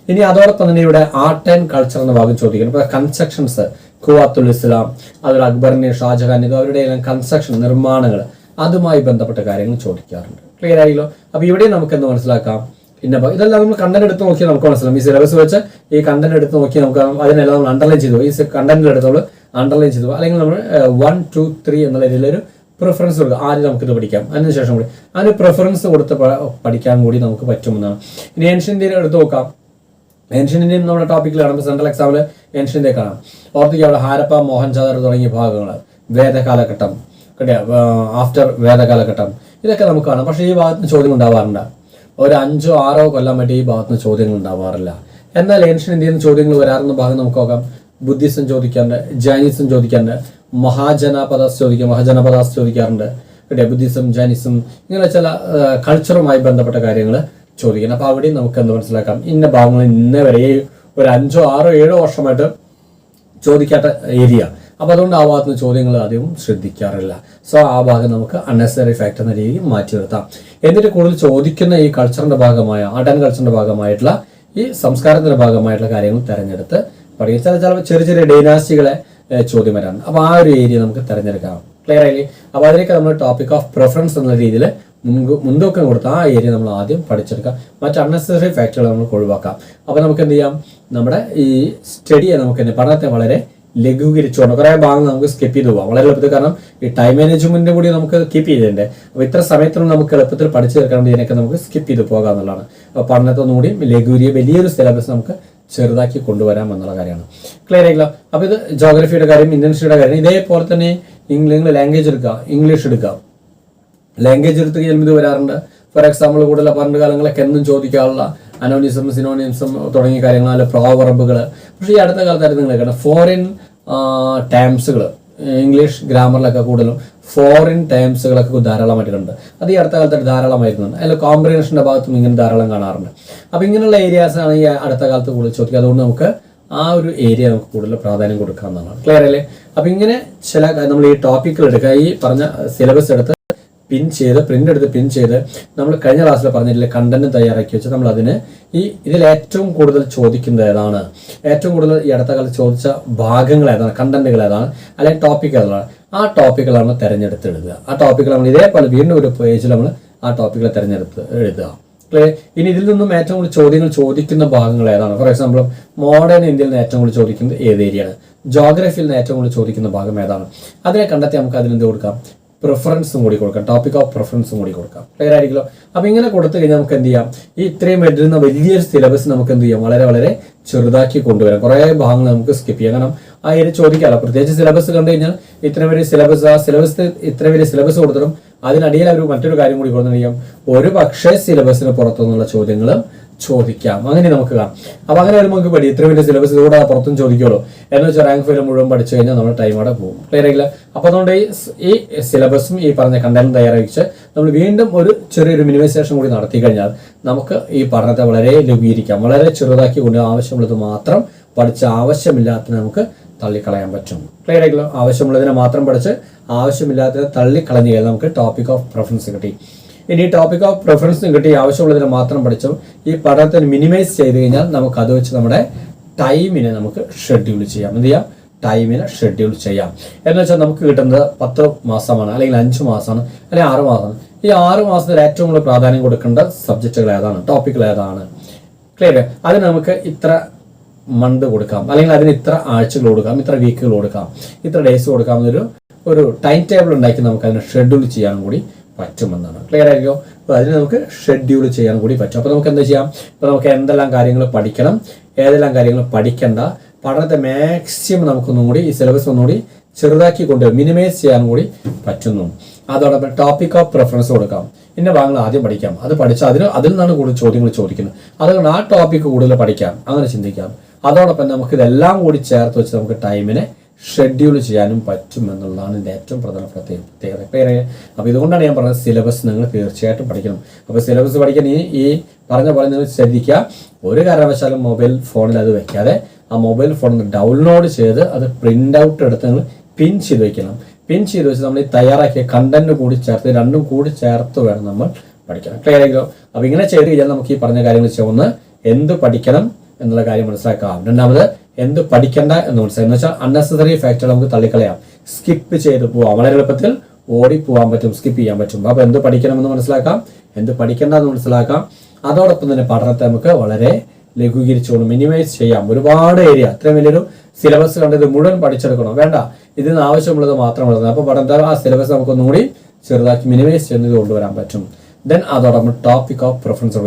ഇനി അതോടൊപ്പം തന്നെ ഇവിടെ ആർട്ട് ആൻഡ് കൾച്ചർ എന്ന ഭാഗം ചോദിക്കുന്നത്. ഇപ്പോൾ കൺസ്ട്രക്ഷൻസ്, ഖുവാത്തുൽ ഇസ്ലാം, അതുപോലെ അക്ബറിന്റെ ഷാജഹാൻ, ഇത് അവരുടെ കൺസ്ട്രക്ഷൻ നിർമ്മാണങ്ങൾ, അതുമായി ബന്ധപ്പെട്ട കാര്യങ്ങൾ ചോദിക്കാറുണ്ട്. ക്ലിയർ ആയില്ലോ. അപ്പൊ ഇവിടെ നമുക്ക് എന്ത് മനസ്സിലാക്കാം, പിന്നെ ഇതെല്ലാം നമ്മൾ കണ്ടന്റ് എടുത്ത് നോക്കി നമുക്ക് മനസ്സിലാവും. ഈ സിലബസ് വെച്ച് ഈ കണ്ടന്റ് എടുത്ത് നോക്കി നമുക്ക് അതിനെല്ലാം നമ്മൾ അണ്ടർലൈൻ ചെയ്തു, ഈ കണ്ടന്റിൽ എടുത്തോളൂ അണ്ടർലൈൻ ചെയ്തു, അല്ലെങ്കിൽ നമ്മൾ 1, 2, 3 എന്നുള്ള രീതിയിലൊരു പ്രിഫറൻസ് കൊടുക്കുക. ആദ്യം നമുക്കിത് പഠിക്കാം, അതിനുശേഷം കൂടി അതിന് പ്രിഫറൻസ് കൊടുത്ത് പഠിക്കാൻ കൂടി നമുക്ക് പറ്റുമെന്നാണ്. ഇനി ഏൻഷ്യൻ ഇന്ത്യയിൽ എടുത്ത് നോക്കാം. ഏൻഷ്യൻ ഇന്ത്യൻ നമ്മുടെ ടോപ്പിക്കിൽ കാണുമ്പോൾ സെൻട്രൽ എക്സാമിൽ ഏൻഷ്യൻ ഇന്ത്യ കാണാം. ഓർത്തിക്കുക, അവിടെ ഹാരപ്പ, മോഹൻജാദാർ തുടങ്ങിയ ഭാഗങ്ങൾ, വേദകാലഘട്ടം, ആഫ്റ്റർ വേദകാലഘട്ടം, ഇതൊക്കെ നമുക്ക് കാണാം. പക്ഷേ ഈ ഭാഗത്ത് ചോദ്യം ഉണ്ടാവാറുണ്ട്. ഒരു 5, 6 കൊല്ലം മറ്റേ ഈ ഭാഗത്ത് ചോദ്യങ്ങൾ ഉണ്ടാവാറില്ല. എന്നാൽ ഏൻഷ്യൻ ഇന്ത്യയിൽ നിന്ന് ചോദ്യങ്ങൾ വരാറുന്ന ഭാഗം നമുക്ക് നോക്കാം. ബുദ്ധിസം ചോദിക്കാറുണ്ട്, ജൈനിസം ചോദിക്കാറുണ്ട്, മഹാജനപദാസ് ചോദിക്കാറുണ്ട്. ബുദ്ധിസം, ജൈനിസം, ഇങ്ങനെ ചില കൾച്ചറുമായി ബന്ധപ്പെട്ട കാര്യങ്ങൾ ചോദിക്കണം. അപ്പൊ അവിടെയും നമുക്ക് എന്ത് മനസ്സിലാക്കാം, ഇന്ന ഭാഗങ്ങൾ ഇന്ന വരെ ഒരു 5, 6, 7 വർഷമായിട്ട് ചോദിക്കാത്ത ഏരിയ. അപ്പൊ അതുകൊണ്ട് ആ ഭാഗത്ത് ചോദ്യങ്ങൾ അധികം ശ്രദ്ധിക്കാറില്ല. സോ ആ ഭാഗം നമുക്ക് അൺനെസറി ഫാക്ട് എന്ന രീതിയിൽ മാറ്റി നിർത്താം. എന്നിട്ട് കൂടുതൽ ചോദിക്കുന്ന ഈ കൾച്ചറിന്റെ ഭാഗമായ ആർട്ട് ആൻഡ് കൾച്ചറിന്റെ ഭാഗമായിട്ടുള്ള ഈ സംസ്കാരത്തിന്റെ ഭാഗമായിട്ടുള്ള കാര്യങ്ങൾ തെരഞ്ഞെടുത്ത് പഠിക്കുക. ചില ചെറിയ ഡൈനാസ്റ്റികളെ ചോദ്യം വരാണ്. അപ്പൊ ആ ഒരു ഏരിയ നമുക്ക് തെരഞ്ഞെടുക്കാം. ക്ലിയർ ആയില്ലേ. അപ്പൊ അതിലേക്ക് നമ്മൾ ടോപ്പിക് ഓഫ് പ്രിഫറൻസ് എന്ന രീതിയിൽ മുൻതൂക്കം കൊടുത്ത ആ ഏരിയ നമ്മൾ ആദ്യം പഠിച്ചെടുക്കാം. മറ്റ് അൺനെസറി ഫാക്ടുകൾ നമുക്ക് ഒഴിവാക്കാം. അപ്പൊ നമുക്ക് എന്ത് ചെയ്യാം, നമ്മുടെ ഈ സ്റ്റഡിയെ നമുക്ക് പഠനത്തെ വളരെ ലഘൂകരിച്ചുകൊണ്ട് കുറെ ഭാഗങ്ങൾ നമുക്ക് സ്കിപ്പ് ചെയ്ത് പോകാം വളരെ എളുപ്പത്തിൽ. കാരണം ഈ ടൈം മാനേജ്മെന്റിന്റെ കൂടി നമുക്ക് കീപ്പ് ചെയ്തിട്ടുണ്ട്. അപ്പൊ ഇത്ര സമയത്തിനും നമുക്ക് എളുപ്പത്തിൽ പഠിച്ചു തീർക്കാൻ ഇതിനൊക്കെ നമുക്ക് സ്കിപ്പ് ചെയ്ത് പോകാം എന്നുള്ളതാണ്. അപ്പൊ പഠനത്തൊന്നുകൂടി ലഘൂരിയ വലിയൊരു സിലബസ് നമുക്ക് ചെറുതാക്കി കൊണ്ടുവരാം എന്നുള്ള കാര്യമാണ്. ക്ലിയർ ആയില്ല. അപ്പൊ ഇത് ജോഗ്രഫിയുടെ കാര്യം, ഇന്ത്യൻ ഹിസ്റ്ററിയുടെ കാര്യം. ഇതേപോലെ തന്നെ നിങ്ങൾ ലാംഗ്വേജ് എടുക്കുക, ഇംഗ്ലീഷ് എടുക്കുക. ലാംഗ്വേജ് എടുത്ത് കഴിയുമ്പോൾ ഇത് വരാറുണ്ട്. ഫോർ എക്സാമ്പിൾ കൂടുതൽ പണ്ട് കാലങ്ങളൊക്കെ എന്നും ചോദിക്കാനുള്ള അനോണിസം, സിനോണിസം തുടങ്ങിയ കാര്യങ്ങൾ, അല്ല പ്രോവർബുകൾ. പക്ഷേ ഈ അടുത്ത കാലത്തായിട്ട് നിങ്ങൾ കേട്ടോ ഫോറിൻ ടേംസുകൾ, ഇംഗ്ലീഷ് ഗ്രാമറിലൊക്കെ കൂടുതലും ഫോറിൻ ടേംസുകളൊക്കെ ധാരാളമായിട്ട് കണ്ട്. അത് ഈ അടുത്ത കാലത്തായിട്ട് ധാരാളമായിരുന്നുണ്ട്. അതിൽ കോംപ്രിഹെൻഷന്റെ ഭാഗത്തും ഇങ്ങനെ ധാരാളം കാണാറുണ്ട്. അപ്പൊ ഇങ്ങനെയുള്ള ഏരിയാസാണ് ഈ അടുത്ത കാലത്ത് കൂടുതൽ ചോദിക്കുക. അതുകൊണ്ട് നമുക്ക് ആ ഒരു ഏരിയ നമുക്ക് കൂടുതൽ പ്രാധാന്യം കൊടുക്കുക എന്നുള്ളതാണ്. ക്ലിയർ അല്ലേ. അപ്പൊ ഇങ്ങനെ ചില നമ്മൾ ഈ ടോപ്പിക്കുകൾ എടുക്കുക, ഈ പറഞ്ഞ സിലബസ് എടുത്ത് പ്രിന്റ് എടുത്ത് പിൻ ചെയ്ത് നമ്മൾ കഴിഞ്ഞ ക്ലാസ്സിൽ പറഞ്ഞിട്ടില്ല കണ്ടന്റ് തയ്യാറാക്കി വെച്ച് നമ്മൾ അതിന് ഇതിൽ ഏറ്റവും കൂടുതൽ ചോദിക്കുന്നത് ഏതാണ്, ഏറ്റവും കൂടുതൽ ഈ അടുത്ത കാലത്ത് ചോദിച്ച ഭാഗങ്ങൾ ഏതാണ്, കണ്ടന്റുകൾ ഏതാണ്, അല്ലെങ്കിൽ ടോപ്പിക് ഏതാണ്, ആ ടോപ്പിക്കുകളാണ് തിരഞ്ഞെടുത്ത് എഴുതുക. ആ ടോപ്പിക്കുകൾ നമ്മൾ ഇതേപോലെ വീണ്ടും ഒരു പേജിൽ നമ്മൾ ആ ടോപ്പിക്കുകളെ തിരഞ്ഞെടുത്ത് എഴുതുക. ഇനി ഇതിൽ നിന്നും ഏറ്റവും കൂടുതൽ ചോദ്യങ്ങൾ ചോദിക്കുന്ന ഭാഗങ്ങൾ ഏതാണ്? ഫോർ എക്സാമ്പിൾ മോഡേൺ ഇന്ത്യയിൽ നിന്ന് ഏറ്റവും കൂടുതൽ ചോദിക്കുന്നത് ഏത് ഏരിയയാണ്, ജോഗ്രഫിയിൽ നിന്ന് ഏറ്റവും കൂടുതൽ ചോദിക്കുന്ന ഭാഗം ഏതാണ്, അതിനെ കണ്ടെത്തി നമുക്ക് അതിനെന്ത് കൊടുക്കാം, പ്രിഫറൻസും കൂടി കൊടുക്കാം, ടോപ്പിക് ഓഫ് പ്രിഫറൻസും കൂടി കൊടുക്കാം. ക്ലിയർ ആയിരിക്കുമല്ലോ. അപ്പൊ ഇങ്ങനെ കൊടുത്തു കഴിഞ്ഞാൽ നമുക്ക് എന്ത് ചെയ്യാം, ഈ ഇത്രയും വരുന്ന വലിയൊരു സിലബസ് നമുക്ക് എന്ത് ചെയ്യാം, വളരെ വളരെ ചെറുതാക്കി കൊണ്ടുവരാം. കുറെ ഭാഗങ്ങൾ നമുക്ക് സ്കിപ്പ് ചെയ്യാം. കാരണം ആ ഏരിയ ചോദിക്കാമല്ലോ. പ്രത്യേകിച്ച് സിലബസ് കണ്ടു കഴിഞ്ഞാൽ ഇത്ര വലിയ സിലബസ്, ആ സിലബസ് ഇത്ര വലിയ സിലബസ് കൊടുത്തിട്ടും അതിനടിയിൽ അവർ മറ്റൊരു കാര്യം കൂടി കൊടുത്തു കഴിയാം, ഒരു പക്ഷേ സിലബസിന് പുറത്തുനിന്നുള്ള ചോദ്യങ്ങൾ ചോദിക്കാം. അങ്ങനെ നമുക്ക് കാണാം. അപ്പൊ അങ്ങനെ വരുമ്പോൾ നമുക്ക് പഠി ഇത്ര വലിയ സിലബസ് ഇതുകൂടെ പുറത്തും ചോദിക്കുള്ളൂ എന്ന് വെച്ചാൽ റാങ്ക് ഫയൽ മുഴുവൻ പഠിച്ചു കഴിഞ്ഞാൽ നമ്മുടെ ടൈം അവിടെ പോകും. ക്ലിയർ ആയില്ല. അപ്പൊ അതുകൊണ്ട് ഈ സിലബസും ഈ പറഞ്ഞ കണ്ടന്റ് തയ്യാറാക്കിച്ച് നമ്മൾ വീണ്ടും ഒരു ചെറിയൊരു മിനിമൈസേഷൻ കൂടി നടത്തി കഴിഞ്ഞാൽ നമുക്ക് ഈ പഠനത്തെ വളരെ ലഘൂകരിക്കാം, വളരെ ചെറുതാക്കി കൊണ്ട് ആവശ്യമുള്ളത് മാത്രം പഠിച്ച് ആവശ്യമില്ലാത്തതിനെ നമുക്ക് തള്ളിക്കളയാൻ പറ്റും. ക്ലിയർ ആയില്ലോ. ആവശ്യമുള്ളതിനെ മാത്രം പഠിച്ച് ആവശ്യമില്ലാത്തതിനെ തള്ളിക്കളഞ്ഞു കഴിഞ്ഞാൽ നമുക്ക് ടോപ്പിക് ഓഫ് പ്രിഫറൻസ് കിട്ടി. ഇനി ടോപ്പിക് ഓഫ് പ്രിഫറൻസ് കിട്ടി ആവശ്യമുള്ളതിനെ മാത്രം പഠിച്ചു ഈ പഠനത്തിന് മിനിമൈസ് ചെയ്ത് കഴിഞ്ഞാൽ നമുക്ക് അത് വെച്ച് നമ്മുടെ ടൈമിനെ നമുക്ക് ഷെഡ്യൂൾ ചെയ്യാം. എന്ത് ചെയ്യാം? ടൈമിനെ ഷെഡ്യൂൾ ചെയ്യാം എന്ന് വെച്ചാൽ നമുക്ക് കിട്ടുന്നത് 10 മാസമാണ്, അല്ലെങ്കിൽ 5 മാസമാണ്, അല്ലെങ്കിൽ 6 മാസമാണ്. ഈ 6 മാസത്തിൽ ഏറ്റവും കൂടുതൽ പ്രാധാന്യം കൊടുക്കേണ്ട സബ്ജക്റ്റുകൾ ഏതാണ്, ടോപ്പിക്കുകൾ ഏതാണ്? ക്ലിയർ? അതിന് നമുക്ക് ഇത്ര മന്ത് കൊടുക്കാം, അല്ലെങ്കിൽ അതിന് ഇത്ര ആഴ്ചകൾ കൊടുക്കാം, ഇത്ര വീക്കുകൾ കൊടുക്കാം, ഇത്ര ഡേയ്സ് കൊടുക്കാം എന്നൊരു ടൈം ടേബിൾ ഉണ്ടാക്കി നമുക്ക് അതിനെ ഷെഡ്യൂൾ ചെയ്യാൻ കൂടി പറ്റുമെന്നാണ്. ക്ലിയർ ആയിരിക്കും? അപ്പോൾ അതിന് നമുക്ക് ഷെഡ്യൂൾ ചെയ്യാൻ കൂടി പറ്റും. അപ്പോൾ നമുക്ക് എന്താ ചെയ്യാം? ഇപ്പോൾ നമുക്ക് എന്തെല്ലാം കാര്യങ്ങൾ പഠിക്കണം, ഏതെല്ലാം കാര്യങ്ങൾ പഠിക്കേണ്ട, പഠനത്തെ മാക്സിമം നമുക്കൊന്നും കൂടി ഈ സിലബസ് ഒന്നുകൂടി ചെറുതാക്കി കൊണ്ട് മിനിമൈസ് ചെയ്യാൻ കൂടി പറ്റുന്നു. അതോടൊപ്പം ടോപ്പിക് ഓഫ് പ്രിഫറൻസ് കൊടുക്കാം. ഇന്ന ഭാഗങ്ങൾ ആദ്യം പഠിക്കാം, അത് പഠിച്ചാൽ അതിൽ നിന്നാണ് കൂടുതൽ ചോദ്യങ്ങൾ ചോദിക്കുന്നത്, അതുകൊണ്ട് ആ ടോപ്പിക്ക് കൂടുതൽ പഠിക്കാം, അങ്ങനെ ചിന്തിക്കാം. അതോടൊപ്പം നമുക്ക് ഇതെല്ലാം കൂടി ചേർത്ത് വെച്ച് നമുക്ക് ടൈമിനെ ഷെഡ്യൂൾ ചെയ്യാനും പറ്റും എന്നുള്ളതാണ് ഇതിൻ്റെ ഏറ്റവും പ്രധാന പ്രത്യേകത. പേര് അപ്പോൾ ഇതുകൊണ്ടാണ് ഞാൻ പറഞ്ഞത് സിലബസ് നിങ്ങൾ തീർച്ചയായിട്ടും പഠിക്കണം. അപ്പോൾ സിലബസ് പഠിക്കാൻ ഈ പറഞ്ഞ പോലെ നിങ്ങൾ ശ്രദ്ധിക്കുക, ഒരു കാരണവശാലും മൊബൈൽ ഫോണിൽ അത് വെക്കാതെ ആ മൊബൈൽ ഫോണിൽ ഡൗൺലോഡ് ചെയ്ത് അത് പ്രിന്റ് ഔട്ട് എടുത്ത് നിങ്ങൾ പിൻ ചെയ്ത് വെക്കണം. പിൻ ചെയ്ത് വെച്ച് നമ്മൾ ഈ തയ്യാറാക്കിയ കണ്ടന്റ് കൂടി ചേർത്ത്, രണ്ടും കൂടി ചേർത്ത് വേണം നമ്മൾ പഠിക്കണം. ക്ലിയർ ആയിക്കോ? അപ്പോൾ ഇങ്ങനെ ചെയ്ത് കഴിഞ്ഞാൽ നമുക്ക് ഈ പറഞ്ഞ കാര്യങ്ങൾ ഒന്ന് എന്ത് പഠിക്കണം എന്നുള്ള കാര്യം മനസ്സിലാക്കാം. രണ്ടാമത് എന്ത് പഠിക്കണ്ട എന്ന് മനസ്സിലാക്കാം. എന്ന് വെച്ചാൽ അൺനെസസറി ഫാക്ടർ നമുക്ക് തള്ളിക്കളയാം, സ്കിപ്പ് ചെയ്ത് പോവാം, വളരെ എളുപ്പത്തിൽ ഓടി പോകാൻ പറ്റും, സ്കിപ്പ് ചെയ്യാൻ പറ്റും. അപ്പോൾ എന്ത് പഠിക്കണമെന്ന് മനസ്സിലാക്കാം, എന്ത് പഠിക്കണ്ട എന്ന് മനസ്സിലാക്കാം. അതോടൊപ്പം തന്നെ പഠനത്തെ നമുക്ക് വളരെ ലഘൂകരിച്ചുകൊണ്ട് മിനിമൈസ് ചെയ്യാം. ഒരുപാട് ഏരിയ, അത്രയും വലിയൊരു സിലബസ് കണ്ടത് മുഴുവൻ പഠിച്ചെടുക്കണം വേണ്ട, ഇതിന് ആവശ്യമുള്ളത് മാത്രമുള്ളത്. അപ്പോൾ പഠനത്തെ ആ സിലബസ് നമുക്കൊന്നും കൂടി ചെറുതാക്കി മിനിമൈസ് ചെയ്യുന്നത് കൊണ്ടുവരാൻ പറ്റും. ദെൻ അതോടൊപ്പം ടോപ്പിക് ഓഫ് പ്രിഫറൻസ്,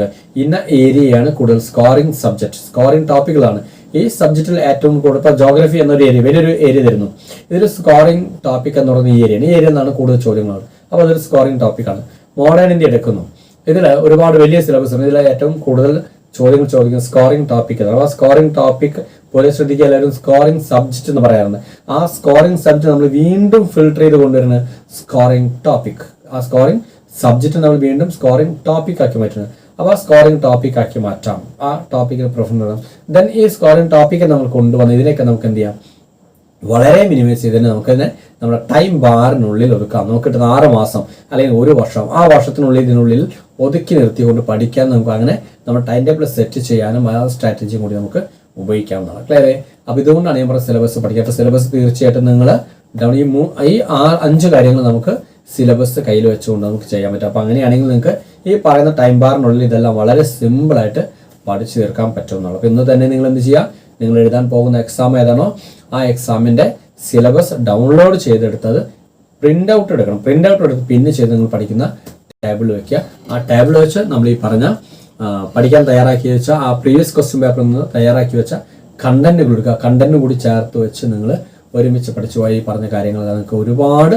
ഇന്ന ഏരിയയാണ് കൂടുതൽ സ്കോറിംഗ് സബ്ജക്ട്, സ്കോറിംഗ് ടോപ്പിക്കുകളാണ്. ഈ സബ്ജക്റ്റിൽ ഏറ്റവും കൂടുതൽ ഇപ്പോൾ ജോഗ്രഫി എന്നൊരു ഏരിയ, വലിയൊരു ഏരിയ തരുന്നു, ഇതൊരു സ്കോറിംഗ് ടോപ്പിക് എന്ന് പറയുന്ന ഈ ഏരിയയാണ്. ഈ ഏരിയയിൽ നിന്നാണ് കൂടുതൽ ചോദ്യങ്ങൾ, അപ്പോൾ അതൊരു സ്കോറിംഗ് ടോപ്പിക്കാണ്. മോഡേൺ ഇന്ത്യ എടുക്കുന്നു, ഇതിൽ ഒരുപാട് വലിയ സിലബസ് ഉണ്ട്, ഇതിൽ ഏറ്റവും കൂടുതൽ ചോദ്യങ്ങൾ ചോദിക്കുന്ന സ്കോറിംഗ് ടോപ്പിക്. അഥവാ സ്കോറിംഗ് ടോപ്പിക് പോലെ ശ്രദ്ധിക്കുക, എല്ലാവരും സ്കോറിംഗ് സബ്ജക്ട് എന്ന് പറയാറുണ്ട്. ആ സ്കോറിംഗ് സബ്ജക്ട് നമ്മൾ വീണ്ടും ഫിൽട്ടർ ചെയ്ത് കൊണ്ടുവരുന്നത് സ്കോറിംഗ് ടോപ്പിക്. ആ സ്കോറിംഗ് സബ്ജക്ട് നമ്മൾ വീണ്ടും സ്കോറിംഗ് ടോപ്പിക് ആക്കി മാറ്റുന്നത്. അപ്പോൾ ആ സ്കോറിംഗ് ടോപ്പിക് ആക്കി മാറ്റാം, ആ ടോപ്പിക്കിന് പ്രിഫറൻസ് കൊടുക്കാം. ദെൻ ഈ സ്കോറിംഗ് ടോപ്പിക്ക് നമ്മൾ കൊണ്ടുവന്ന് ഇതിനൊക്കെ നമുക്ക് എന്ത് ചെയ്യാം, വളരെ മിനിമൈസ് ചെയ്തതിന് നമുക്ക് തന്നെ നമ്മുടെ ടൈം ബാറിനുള്ളിൽ ഒതുക്കാം. നമുക്ക് കിട്ടുന്ന 6 മാസം അല്ലെങ്കിൽ 1 വർഷം, ആ വർഷത്തിനുള്ളിൽ ഇതിനുള്ളിൽ ഒതുക്കി നിർത്തിക്കൊണ്ട് പഠിക്കാൻ നമുക്ക് അങ്ങനെ നമ്മുടെ ടൈം ടേബിൾ സെറ്റ് ചെയ്യാനും ആ സ്ട്രാറ്റജിയും കൂടി നമുക്ക് ഉപയോഗിക്കാവുന്നതാണ്. ക്ലിയർ? അപ്പോൾ ഇതുകൊണ്ടാണ് ഞാൻ പറഞ്ഞ സിലബസ് പഠിക്കുക. അപ്പോൾ സിലബസ് തീർച്ചയായിട്ടും നിങ്ങൾ ഈ 5 കാര്യങ്ങൾ നമുക്ക് സിലബസ് കയ്യിൽ വെച്ചുകൊണ്ട് നമുക്ക് ചെയ്യാൻ പറ്റും. അപ്പോൾ അങ്ങനെയാണെങ്കിൽ നിങ്ങൾക്ക് ഈ പറയുന്ന ടൈം ബാറിനുള്ളിൽ ഇതെല്ലാം വളരെ സിമ്പിളായിട്ട് പഠിച്ചു തീർക്കാൻ പറ്റുമെന്നുള്ളൂ. അപ്പോൾ ഇന്ന് തന്നെ നിങ്ങൾ എന്ത് ചെയ്യുക, നിങ്ങൾ എഴുതാൻ പോകുന്ന എക്സാം ഏതാണോ ആ എക്സാമിൻ്റെ സിലബസ് ഡൗൺലോഡ് ചെയ്തെടുത്തത് പ്രിന്റ് ഔട്ട് എടുക്കണം. പ്രിന്റ് ഔട്ട് എടുത്ത് പിന്നെ ചെയ്ത് നിങ്ങൾ പഠിക്കുന്ന ടേബിൾ വെക്കുക. ആ ടേബിൾ വെച്ച് നമ്മൾ ഈ പറഞ്ഞ പഠിക്കാൻ തയ്യാറാക്കി വെച്ച ആ പ്രീവിയസ് ക്വസ്റ്റ്യൻ പേപ്പറിൽ നിന്ന് തയ്യാറാക്കി വെച്ച കണ്ടന്റുകൾ എടുക്കുക. കണ്ടന്റ് കൂടി ചേർത്ത് വെച്ച് നിങ്ങൾ ഒരുമിച്ച് പഠിച്ചു പോയി ഈ പറഞ്ഞ കാര്യങ്ങൾ നിങ്ങൾക്ക് ഒരുപാട്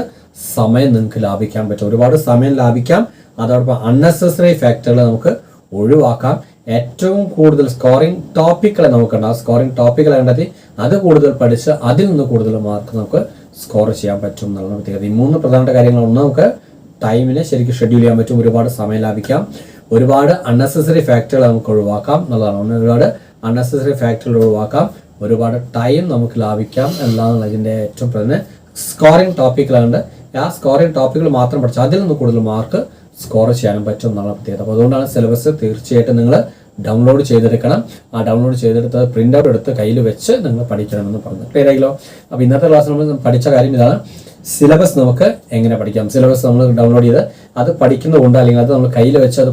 സമയം നിങ്ങൾക്ക് ലാഭിക്കാൻ പറ്റും. ഒരുപാട് സമയം ലാഭിക്കാം. അതോടൊപ്പം അൺനെസസറി ഫാക്ടറുകൾ നമുക്ക് ഒഴിവാക്കാം. ഏറ്റവും കൂടുതൽ സ്കോറിംഗ് ടോപ്പിക്കുകളെ നമുക്കുണ്ട്. ആ സ്കോറിംഗ് ടോപ്പിക്കുകളെ കണ്ടെത്തി അത് കൂടുതൽ പഠിച്ച് അതിൽ നിന്ന് കൂടുതൽ മാർക്ക് നമുക്ക് സ്കോർ ചെയ്യാൻ പറ്റും എന്നുള്ള പ്രത്യേകത. ഈ 3 പ്രധാനപ്പെട്ട കാര്യങ്ങളൊന്നും നമുക്ക് ടൈമിനെ ശരിക്കും ഷെഡ്യൂൾ ചെയ്യാൻ പറ്റും. ഒരുപാട് സമയം ലാഭിക്കാം. ഒരുപാട് അൺനെസസറി ഫാക്ടറുകൾ നമുക്ക് ഒഴിവാക്കാം എന്നുള്ളതാണ്. ഒരുപാട് അൺനെസസറി ഫാക്ടറുകൾ ഒഴിവാക്കാം. ഒരുപാട് ടൈം നമുക്ക് ലാഭിക്കാം എന്നതാണ് ഇതിൻ്റെ ഏറ്റവും പ്രധാന സ്കോറിംഗ് ടോപ്പിക്കുകളുണ്ട്. ആ സ്കോറിംഗ് ടോപ്പിക്കുകൾ മാത്രം പഠിച്ചാൽ അതിൽ നിന്ന് കൂടുതൽ മാർക്ക് സ്കോർ ചെയ്യാനും പറ്റും എന്നുള്ള പ്രത്യേകത. അപ്പോൾ അതുകൊണ്ടാണ് സിലബസ് തീർച്ചയായിട്ടും നിങ്ങൾ ഡൗൺലോഡ് ചെയ്തെടുക്കണം. ആ ഡൗൺലോഡ് ചെയ്തെടുത്ത് പ്രിന്റ് ഔട്ട് എടുത്ത് കയ്യിൽ വെച്ച് നിങ്ങൾ പഠിക്കണമെന്ന് പറഞ്ഞു. ക്ലിയർ ആയില്ലോ? അപ്പോൾ ഇന്നത്തെ ക്ലാസ്സിൽ നമ്മൾ പഠിച്ച കാര്യം ഇതാണ്, സിലബസ് നമുക്ക് എങ്ങനെ പഠിക്കാം. സിലബസ് നമ്മൾ ഡൗൺലോഡ് ചെയ്ത് അത് പഠിക്കുന്നതുകൊണ്ട്, അല്ലെങ്കിൽ അത് നമ്മൾ കയ്യിൽ വെച്ച് അത്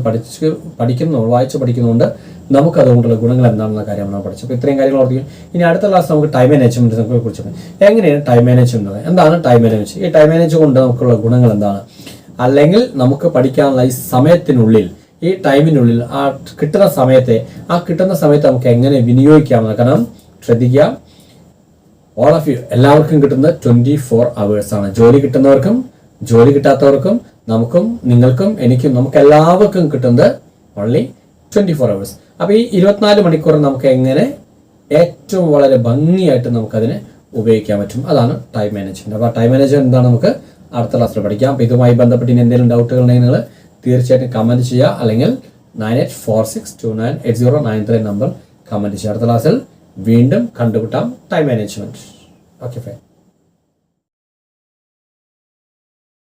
വായിച്ച് പഠിക്കുന്നതുകൊണ്ട് നമുക്ക് അതുകൊണ്ടുള്ള ഗുണങ്ങൾ എന്താണെന്ന കാര്യം നമ്മൾ പഠിച്ചു. അപ്പോൾ ഇത്രയും കാര്യങ്ങൾ ഓർത്തിക്കും. ഇനി അടുത്ത ക്ലാസ് നമുക്ക് ടൈം മാനേജ്മെന്റിനെ കുറിച്ച് എങ്ങനെയാണ് ടൈം മാനേജ്മെന്റ്, എന്താണ് ടൈം മാനേജ്മെന്റ്, ഈ ടൈം മാനേജ് കൊണ്ട് നമുക്കുള്ള ഗുണങ്ങൾ എന്താണ്, അല്ലെങ്കിൽ നമുക്ക് പഠിക്കാനുള്ള ഈ സമയത്തിനുള്ളിൽ, ഈ ടൈമിനുള്ളിൽ ആ കിട്ടുന്ന സമയത്തെ നമുക്ക് എങ്ങനെ വിനിയോഗിക്കാമെന്ന്. കാരണം ശ്രദ്ധിക്കുക, ഓൾ ഓഫ് യു എല്ലാവർക്കും കിട്ടുന്നത് 24 hours ആണ്. ജോലി കിട്ടുന്നവർക്കും ജോലി കിട്ടാത്തവർക്കും നമുക്കും നിങ്ങൾക്കും എനിക്കും നമുക്ക് എല്ലാവർക്കും കിട്ടുന്നത് ഓൺലി 24 hours. അപ്പോൾ ഈ 24 മണിക്കൂർ നമുക്ക് എങ്ങനെ ഏറ്റവും വളരെ ഭംഗിയായിട്ട് നമുക്കതിനെ ഉപയോഗിക്കാൻ പറ്റും, അതാണ് ടൈം മാനേജ്മെന്റ്. അപ്പോൾ ടൈം മാനേജ്മെന്റ് എന്താണ് നമുക്ക് അടുത്ത ക്ലാസ്സിൽ പഠിക്കാം. അപ്പോൾ ഇതുമായി ബന്ധപ്പെട്ട് ഇനി എന്തെങ്കിലും ഡൗട്ടുകൾ ഉണ്ടെങ്കിൽ നിങ്ങൾ തീർച്ചയായിട്ടും കമൻറ്റ് ചെയ്യുക, അല്ലെങ്കിൽ 9846298093 നമ്പർ കമൻറ്റ് ചെയ്യുക. അടുത്ത ക്ലാസ്സിൽ വീണ്ടും കണ്ടുമുട്ടാം. Time management. Okay fine.